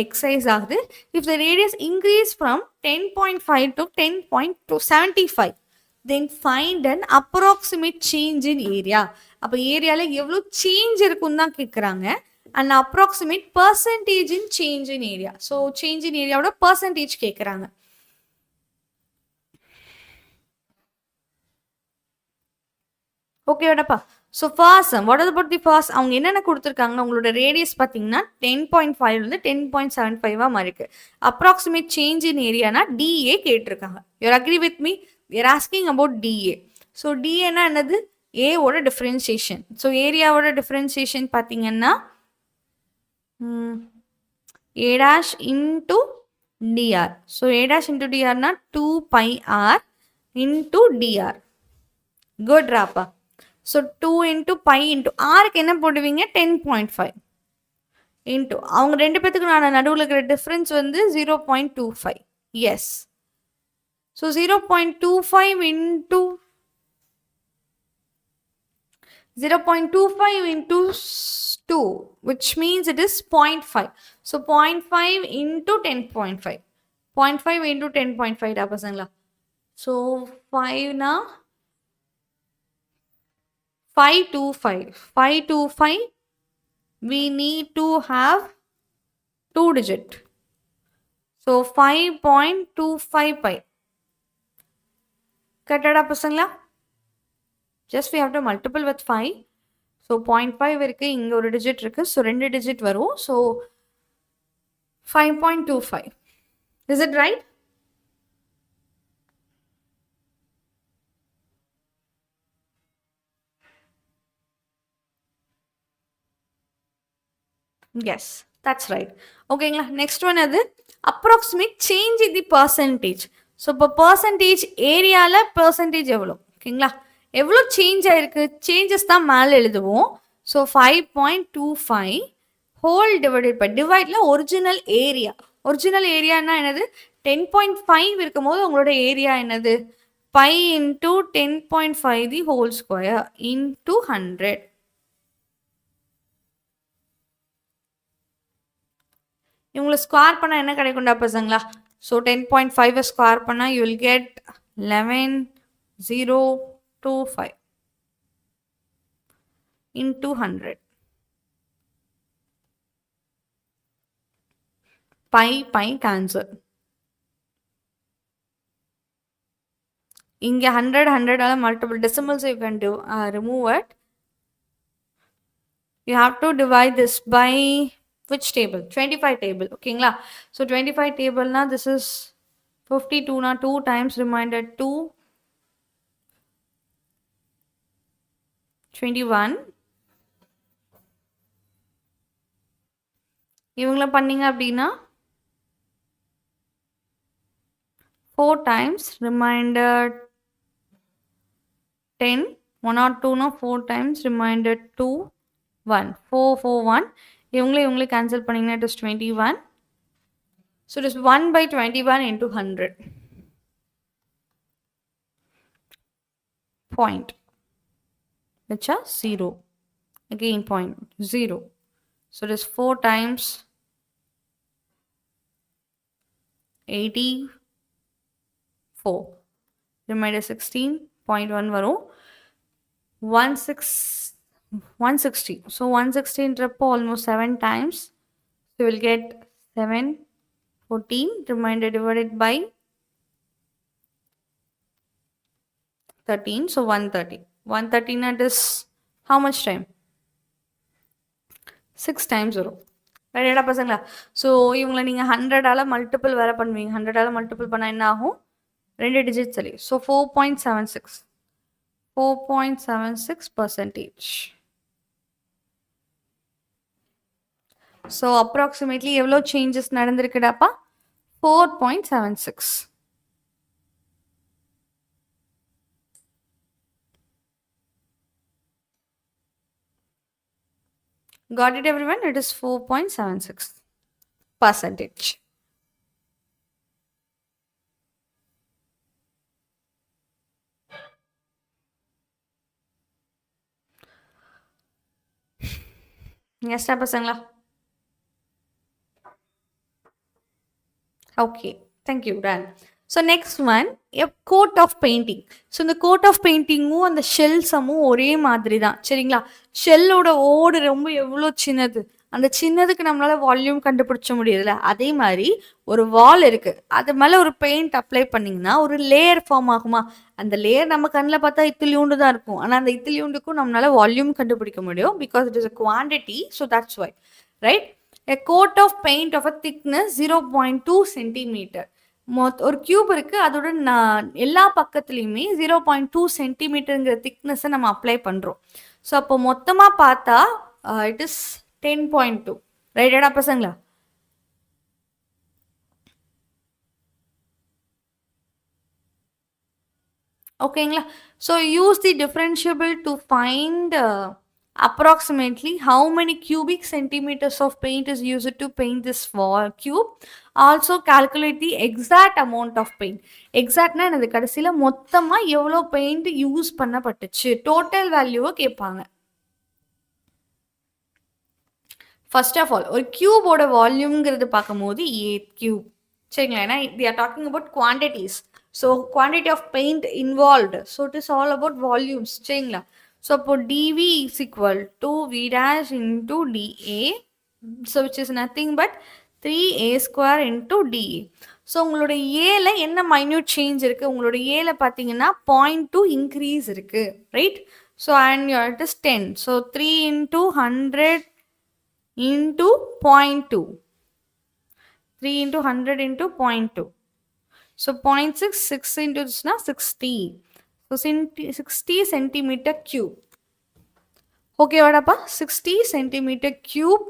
எக்ஸசைஸ் ஆகுது. If the radius increase from 10.5 to 10.75 then find an approximate change in area. அப்போ ஏரியாவில் எவ்வளோ சேஞ்ச் இருக்குன்னு தான் கேட்குறாங்க. And approximate percentage in change in area. So change in ஏரியாவோட percentage கேட்குறாங்க. ஓகேவாடப்பா? So first what is about the first? அவங்க என்னென்ன கொடுத்துருக்காங்க? உங்களோட ரேடியஸ் பார்த்தீங்கன்னா 10.5 10.75 மாதிரி இருக்கு. அப்ராக்சிமேட் சேஞ்ச் இன் ஏரியானா டிஏ கேட்டிருக்காங்க. You're agree with me? You're asking about D A. So டிஏனா என்னது? ஏவோட டிஃப்ரென்சியேஷன். ஸோ ஏரியாவோட டிஃப்ரென்சியேஷன் பார்த்தீங்கன்னா a dash into dr. So a dash into drனா 2πr into dr. குட் ராப்பா. ஸோ 2 into pi into ஆருக்கு என்ன போடுவீங்க? 10.5 into அவங்க ரெண்டு பேத்துக்கு நான் நடுவில் இருக்கிற டிஃப்ரென்ஸ் வந்து 0.25. S. So 0.25 into 2 which means it is 0.5. So 0.5 into 10.5. 0.5 into 10.5 டா பசங்களா? So 5னா 525. We need to have 2 digit. So 5.25 pi. கரெக்டாடா பசங்களா? Just we have to multiple with 5. So 0.5 இருக்கு, இங்க ஒரு டிஜிட் இருக்கு. ஸோ 2 டிஜிட் வரும். So 5.25. Is it right? Yes, that's right. ஓகேங்களா? Next one அது approximate change in the percentage. So இப்போ percentage ஏரியாவில் பர்சன்டேஜ் எவ்வளோ? ஓகேங்களா? எவ்வளோ சேஞ்ச் ஆயிருக்கு? சேஞ்சஸ் தான் மேலே எழுதுவோம். ஸோ 5.25 ஹோல் டிவைடட் பை டிவைட்ல ஒரிஜினல் ஏரியானா என்னது? 10.5 இருக்கும் போது உங்களோட ஏரியா என்னது? Pi into 10.5 the whole square into 100. இவங்களை ஸ்கொயர் பண்ணால் என்ன கிடைக்கும்டா பசங்களா? ஸோ 10.5 ஸ்கொயர் பண்ணால் you will get 11,025. into 100. Pi cancel. Inge 100 are multiple decimals, so you can do remove it. You have to divide this by which table? 25 table. Okay, so 25 table now this is 52 now 2 times remainder 2 21. இவங்கள பண்ணீங்க அப்படின்னா 4 times remainder 10 1 or 2 no 4 times remainder 2 1 4 4 1 இவங்களே cancel பண்ணீங்கன்னா it is 21. So it is 1 by 21 into 100. Point. Which are 0. Again point 0. So it is 4 times 84. Remainder 16.1 varum. 160. So 160 interrupt almost 7 times. So you will get 7 14 remainder divided by 13. So 130. 130 that is how much time? 6 times வரும். ரைட்டா பசங்களா? So இவங்களை நீங்கள் 100ஆல் multiple வேறு பண்ணுவீங்க. 100ஆல் multiple பண்ணால் என்ன ஆகும்? 2 டிஜிட் சொல்லி. ஸோ 4.76. 4.76%. ஸோ அப்ராக்சிமேட்லி எவ்வளோ changes நடந்திருக்குடாப்பா? 4.76. Got it everyone? It is 4.76%. Yes, பசங்களா? Okay, thank you, done. So next one, a coat of painting. So இந்த coat of painting-உம் அந்த ஷெல்ஸமும் ஒரே மாதிரி தான் சரிங்களா? ஷெல்லோட ஓடு ரொம்ப எவ்வளோ சின்னது, அந்த சின்னதுக்கு நம்மளால வால்யூம் கண்டுபிடிச்ச முடியுதுல்ல, அதே மாதிரி ஒரு வால் இருக்கு, அது மேலே ஒரு பெயிண்ட் அப்ளை பண்ணிங்கன்னா ஒரு லேயர் ஃபார்ம் ஆகுமா? அந்த லேயர் நம்ம கண்ணில் பார்த்தா இத்திலியூண்டு தான் இருக்கும், ஆனால் அந்த இத்திலியூண்டுக்கும் நம்மளால வால்யூம் கண்டுபிடிக்க முடியும் because it is a quantity, so that's why, right? A coat of paint of a thickness 0.2 centimeter. ஒரு கியூப் இருக்குது, அதோட எல்லா பக்கத்துலேயுமே 0.2 சென்டிமீட்டருங்கிற திக்னஸை நம்ம அப்ளை பண்ணுறோம். ஸோ அப்போ மொத்தமாக பார்த்தா இட் இஸ் 10.2. ரைட்டடா பசங்களா? ஓகேங்களா? So use the differentiable to find approximately how many cubic centimeters of paint is used to paint this wall cube. Also calculate the exact amount of paint. Exactனா என்னது? கடைசியில் மொத்தமாக எவ்வளோ பெயிண்ட் யூஸ் பண்ணப்பட்டுச்சு டோட்டல் வேல்யூவை கேட்பாங்க. First of all ஒரு கியூபோட வால்யூம்ங்கிறது பார்க்கும்போது 8 cube சரிங்களா? ஏன்னா we are talking about quantities. So quantity of paint involved. So it is all about volumes சரிங்களா? So அப்போ dV is equal to V dash into dA. So which is nothing but 3A square into dA. So உங்களோட ஏல என்ன minute change இருக்குது? உங்களோட ஏல பார்த்தீங்கன்னா 0.2 increase இருக்குது, right? So and it is 10. So 3 into 100 into 0.2. 3 into 100 into 0.2. So 0.6, 6 into this na 60. So 60 centimeter cube. Okay, vadappa? 60 centimeter cube.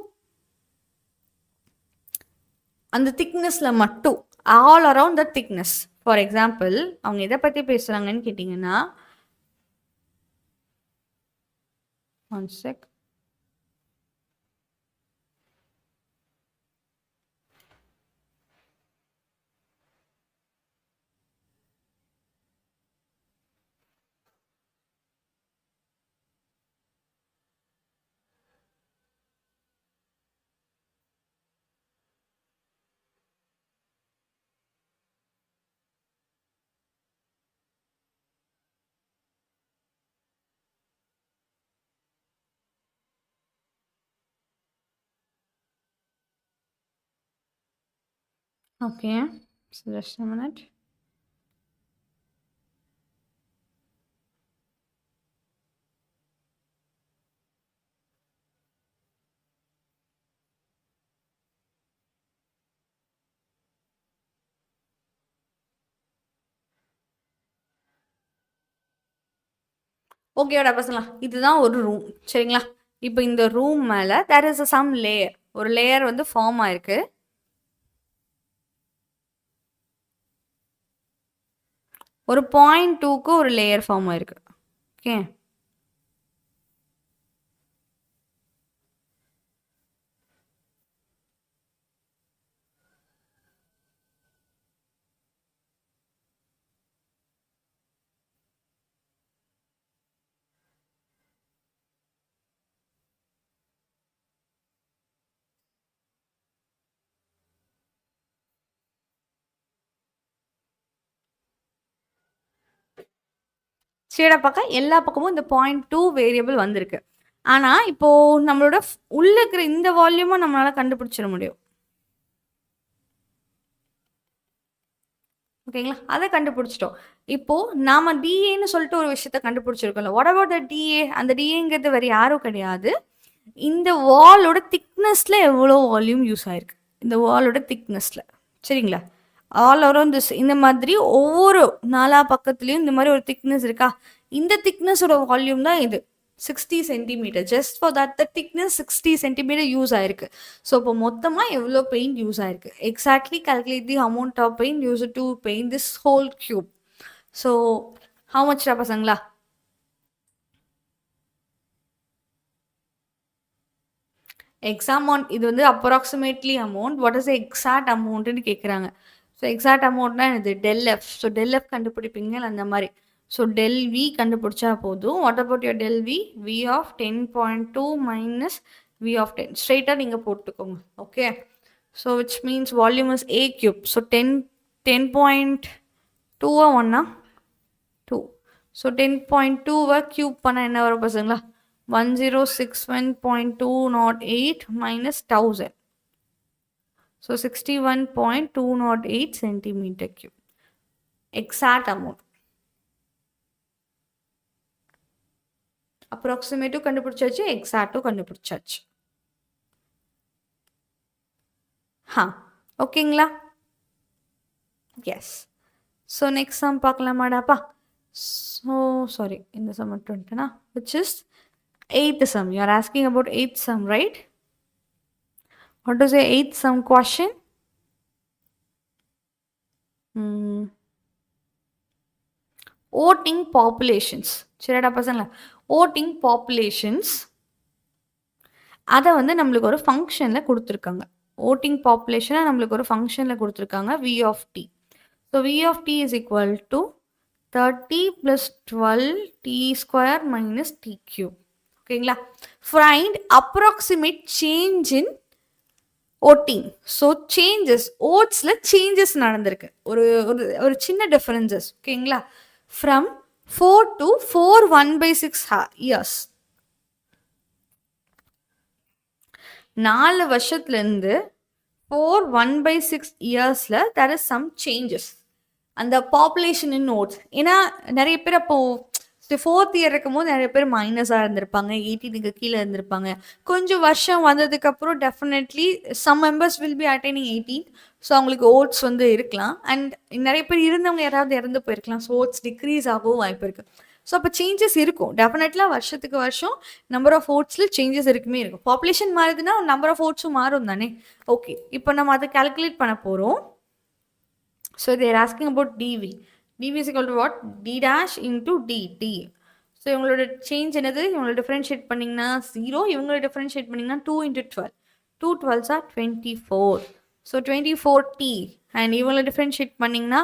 And the thickness la mattu. All around the thickness. For example, அவங்க எதை பற்றி பேசுகிறாங்கன்னு கேட்டிங்கன்னா, one sec. Okay. So just a minute. ஓகேடா பசங்களா, இதுதான் ஒரு room சரிங்களா. இப்போ இந்த ரூம் மேல தேர் இஸ் சம் லேயர், ஒரு லேயர் வந்து ஃபார்ம் ஆயிருக்கு. ஒரு 0.2க்கு ஒரு லேயர் ஃபார்ம் ஆயிருக்கு. ஓகே. சரிடா பார்க்க எல்லா பக்கமும் இந்த 0.2 வேரியபிள் வந்திருக்கு. ஆனா இப்போ நம்மளோட உள்ள இருக்கிற இந்த வால்யூமை நம்மளால கண்டுபிடிச்சிட முடியும். ஓகேங்களா, அதை கண்டுபிடிச்சிட்டோம். இப்போ நாம டிஏன்னு சொல்லிட்டு ஒரு விஷயத்த கண்டுபிடிச்சிருக்கோம்ல. What about the D A? அந்த டிஏங்கிறது வேற யாரும் கிடையாது, இந்த வாலோட திக்னஸ்ல எவ்வளோ வால்யூம் யூஸ் ஆயிருக்கு, இந்த வாலோட திக்னஸ்ல. சரிங்களா, ஆல் அரௌண்ட் திஸ் இந்த மாதிரி ஒவ்வொரு நாலா பக்கத்துலயும் இந்த மாதிரி ஒரு திக்னஸ் இருக்கா, இந்த திக்னஸோட வால்யூம் தான் இது 60 centimetre. Just for that the thickness 60 centimetre use ஆயிருக்கு. ஸோ இப்போ மொத்தமாக எவ்வளோ பெயிண்ட் யூஸ் ஆயிருக்கு, exactly calculate the amount of paint use to paint this whole cube. So how மச்டா பசங்களா? எக்ஸாம் இது வந்து approximately amount, what is exact அமௌண்ட்டுன்னு கேட்குறாங்க. ஸோ எக்ஸாக்ட் அமௌண்ட்னா இது ΔF. ஸோ ΔF கண்டுபிடிப்பீங்க அந்த மாதிரி. ஸோ ΔV கண்டுபிடிச்சா போதும். What about your ΔV? V of 10.2 minus V of 10 ஸ்ட்ரெயிட்டாக நீங்கள் போட்டுக்கோங்க. Okay. So which means volume is A cube. So 10.2 ஒன்னா 2. ஸோ 10.2 கியூப் பண்ணால் என்ன வரும் பசங்களா? 1061.208 minus 1000. So 61.208 centimeter cube. Exact amount. Approximate கண்டுபிடிச்சாச்சு, exact கண்டுபிடிச்சாச்சு. ஓகேங்களா? Yes. So next sum பார்க்கலாமாடாப்பா? So sorry, இந்த sum மட்டும் வந்துட்டேனா, which is 8th sum. You are asking about 8th sum, right? What is the 8th sum question? Voting populations. சரிடா பசங்களா, voting populations அதை வந்து நம்மளுக்கு ஒரு ஃபங்க்ஷனில் கொடுத்துருக்காங்க. voting population நம்மளுக்கு ஒரு ஃபங்க்ஷனில் கொடுத்துருக்காங்க, V of t. So V of t is equal to 30 plus 12 t square minus t cube. ஓகேங்களா. Find approximate change in voting. So changes, ஓட்ஸில் சேஞ்சஸ் நடந்திருக்கு, ஒரு ஒரு சின்ன டிஃபரன்சஸ். ஓகேங்களா. From 4 to 4 1/6 years. 4 வருஷத்துலேருந்து 4 1/6 இயர்ஸில் there is some changes அந்த பாப்புலேஷன் இன் ஓட்ஸ். ஏன்னா நிறைய பேர் அப்போது 4th இயர் இருக்கும்போது நிறைய பேர் மைனஸாக இருந்திருப்பாங்க, 18க்கு கீழே இருந்திருப்பாங்க. கொஞ்சம் வருஷம் வந்ததுக்கப்புறம் definitely some members will be attaining 18. So அவங்களுக்கு ஓட்ஸ் வந்து இருக்கலாம். அண்ட் நிறைய பேர் இருந்தவங்க யாராவது இறந்து போயிருக்கலாம். ஸோ ஓட்ஸ் டிக்ரீஸ் ஆகவும் வாய்ப்பு இருக்குது. ஸோ அப்போ சேஞ்சஸ் இருக்கும் டெஃபினெட்லாக. வருஷத்துக்கு வருஷம் நம்பர் ஆஃப் ஓட்ஸில் சேஞ்சஸ் இருக்குமே இருக்கும். பாப்புலேஷன் மாறுதுன்னா நம்பர் ஆஃப் ஓட்ஸும் மாறும் தானே. ஓகே, இப்போ நம்ம அதை கால்குலேட் பண்ண போகிறோம். So they are asking about dv. dv is equal to what? d dash into dt. So இவங்களோட சேஞ்ச் என்னது? இவங்களோட டிஃபரன்ஷியேட் பண்ணிங்கன்னா 0, இவங்களோட டிஃபரன்ஷியேட் பண்ணிங்கன்னா 2 into 12. 2 12s are 24. So 24t. And இவங்களோட டிஃபரன்ஷியேட் பண்ணிங்கன்னா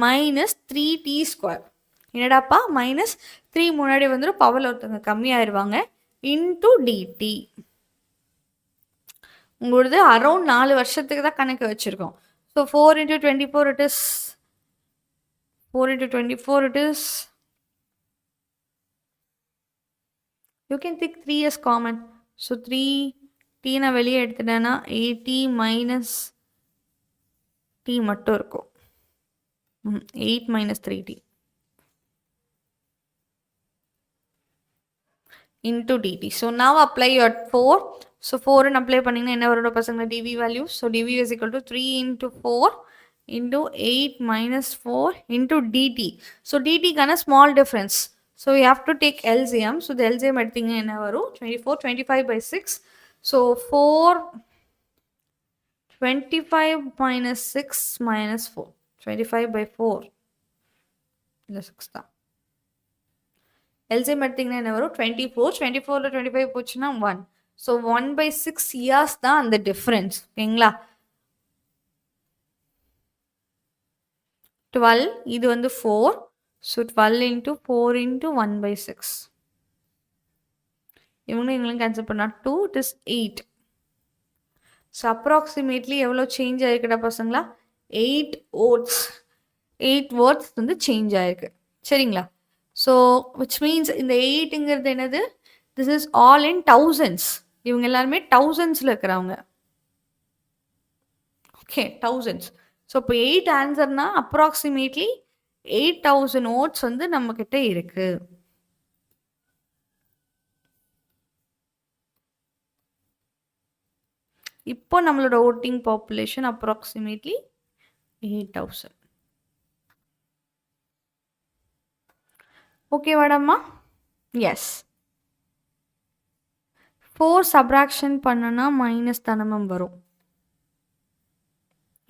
minus 3t square. என்னடாப்பா minus 3 முன்னாடி வந்துடும், பவரில் ஒருத்தவங்க கம்மியாயிருவாங்க, into dt. உங்களோடது அரௌண்ட் 4 வருஷத்துக்கு தான் கணக்கு வச்சுருக்கோம். So 4 into 24 it is 4 into 24 it is, you can take 3 as common. So 3 t na வெளியே எடுத்துட்டேன்னா 80 minus t t மட்டும் இருக்கும். 8 minus 3t into dt. So now apply your 4. So 4 and apply பண்ணீங்கன்னா என்ன வரும் பசங்க dv value. So dv is equal to 3 into 4 into 8 minus 4 into dt. So dt கான small difference. So you have to take LCM. So the LCM எடுத்தீங்கன்னா என்ன வரும் 24 25 by 6. So 4 25 minus 6 minus 4 25 by 4 இந்த 6 தான். LCM எடுத்தீங்கன்னா என்ன வரும் 24 24ல 25 போச்சுன்னா 1. So 1 by 6 years தான் அந்த difference. ஓகேங்களா 12 இது வந்து 4. So 12 into 4 into 1 by 6. இவங்களும் கேன்சல் பண்ணா 2 it is 8. So approximately எவ்வளோ சேஞ்ச் ஆயிருக்குடா பசங்களா 8 words 8 words வந்து சேஞ்ச் ஆயிருக்கு சரிங்களா. ஸோ விச் மீன்ஸ் இந்த 8ங்கிறது என்னது this is all in thousands. இவங்க எல்லாருமே தௌசண்ட்ஸில் இருக்கிறவங்க. Okay thousands. ஸோ இப்போ 8 ஆன்சர்னா அப்ராக்சிமேட்லி 8000 ஓட்ஸ் வந்து நம்மக்கிட்ட இருக்கு. இப்போ நம்மளோட ஓட்டிங் பாப்புலேஷன் அப்ராக்சிமேட்லி 8000. ஓகே வாடாம்மா எஸ் 4 சப்ராக்ஷன் பண்ணனா மைனஸ் தானமம் வரும்.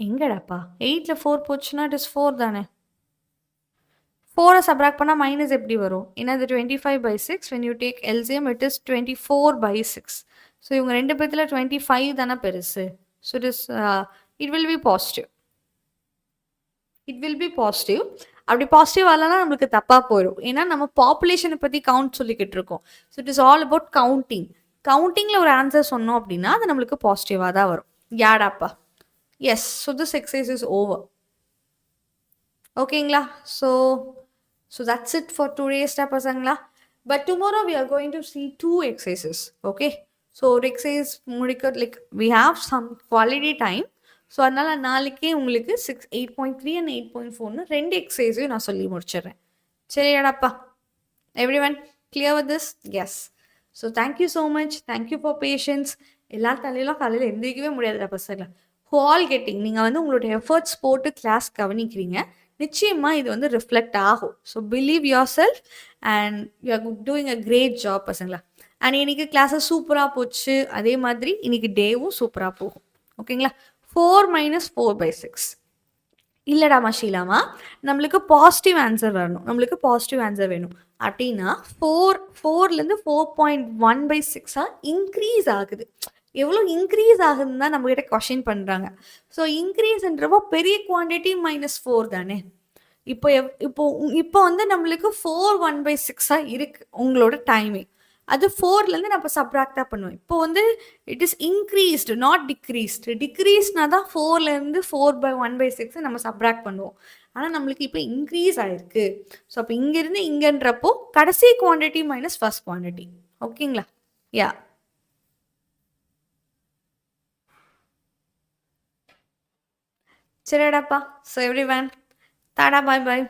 எங்கடாப்பா 8ல 4 போச்சுன்னா இட் இஸ் 4 தானே. 4 சப்ராக்ட் பண்ணால் மைனஸ் எப்படி வரும் ஏன்னா இது 25 by 6 when you take LCM it is 24 by 6. So இவங்க ரெண்டு பேர்த்தில் 25 தானே பெருசு. So it is it will B positive. It will B positive. அப்படி பாசிட்டிவ் வரலன்னா நம்மளுக்கு தப்பாக போயிடும் ஏன்னா நம்ம பாப்புலேஷனை பற்றி கவுண்ட் சொல்லிக்கிட்டு இருக்கோம். So it is all about counting. கவுண்டிங்கில் ஒரு ஆன்சர் சொன்னோம் அப்படின்னா அது நம்மளுக்கு பாசிட்டிவாக தான் வரும். யாடாப்பா yes. So this exercise is over. ஓகேங்களா. ஸோ தட்ஸ் இட் ஃபார் டுடேஸ்டா பசங்களா. But tomorrow we are going to see 2 exercises. Okay so ஒரு எக்ஸசைஸ் முடிக்க like we have some quality time. So அதனால் நாளைக்கே உங்களுக்கு 8.3 அண்ட் 8.4ன்னு 2 எக்ஸசைஸையும் நான் சொல்லி முடிச்சிடுறேன். சரியாடாப்பா everyone clear with this? Yes. So thank you so much. Thank you for patience. எல்லா தலையிலும் காலையில் எந்திரிக்கவே முடியாதுடா பசங்களா. ஹால் கெட்டிங் நீங்கள் வந்து உங்களோட எஃபர்ட்ஸ் போட்டு கிளாஸ் கவனிக்கிறீங்க. நிச்சயமாக இது வந்து ரிஃப்ளெக்ட் ஆகும். So believe yourself and you are doing a great job பசங்களா. அண்ட் இன்னைக்கு கிளாஸஸ் சூப்பராக போச்சு. அதே மாதிரி இன்னைக்கு டேவும் சூப்பராக போகும். ஓகேங்களா. 4 minus 4 by 6 இல்லைடா மஷீலாமா நம்மளுக்கு பாசிட்டிவ் ஆன்சர் வரணும். நம்மளுக்கு பாசிட்டிவ் ஆன்சர் வேணும் அப்படின்னா 4லேருந்து 4.1 by 6 இன்க்ரீஸ் ஆகுது. எவ்வளோ இன்க்ரீஸ் ஆகுதுன்னு தான் நம்மகிட்ட கொஷின் பண்ணுறாங்க. ஸோ இன்க்ரீஸ்ன்றப்போ பெரிய குவான்டிட்டி -4 தானே. இப்போ வந்து நம்மளுக்கு 4 1 by 6 இருக்குது உங்களோட டைமிங். அது 4லேருந்து நம்ம சப்ராக்டாக பண்ணுவோம். இப்போ வந்து it is increased not decreased. டிக்ரீஸ்னா தான் 4லேருந்து 4 by 1 by 6 நம்ம சப்ராக்ட் பண்ணுவோம். ஆனால் நம்மளுக்கு இப்போ இன்க்ரீஸ் ஆயிருக்கு. ஸோ அப்போ இங்கேருந்து இங்கன்றப்போ கடைசி குவான்டிட்டி மைனஸ் ஃபர்ஸ்ட் குவான்டிட்டி. ஓகேங்களா. யா சரிடாப்பா. ஸோ எவ்ரி ஒன் டாடா பாய் பாய்.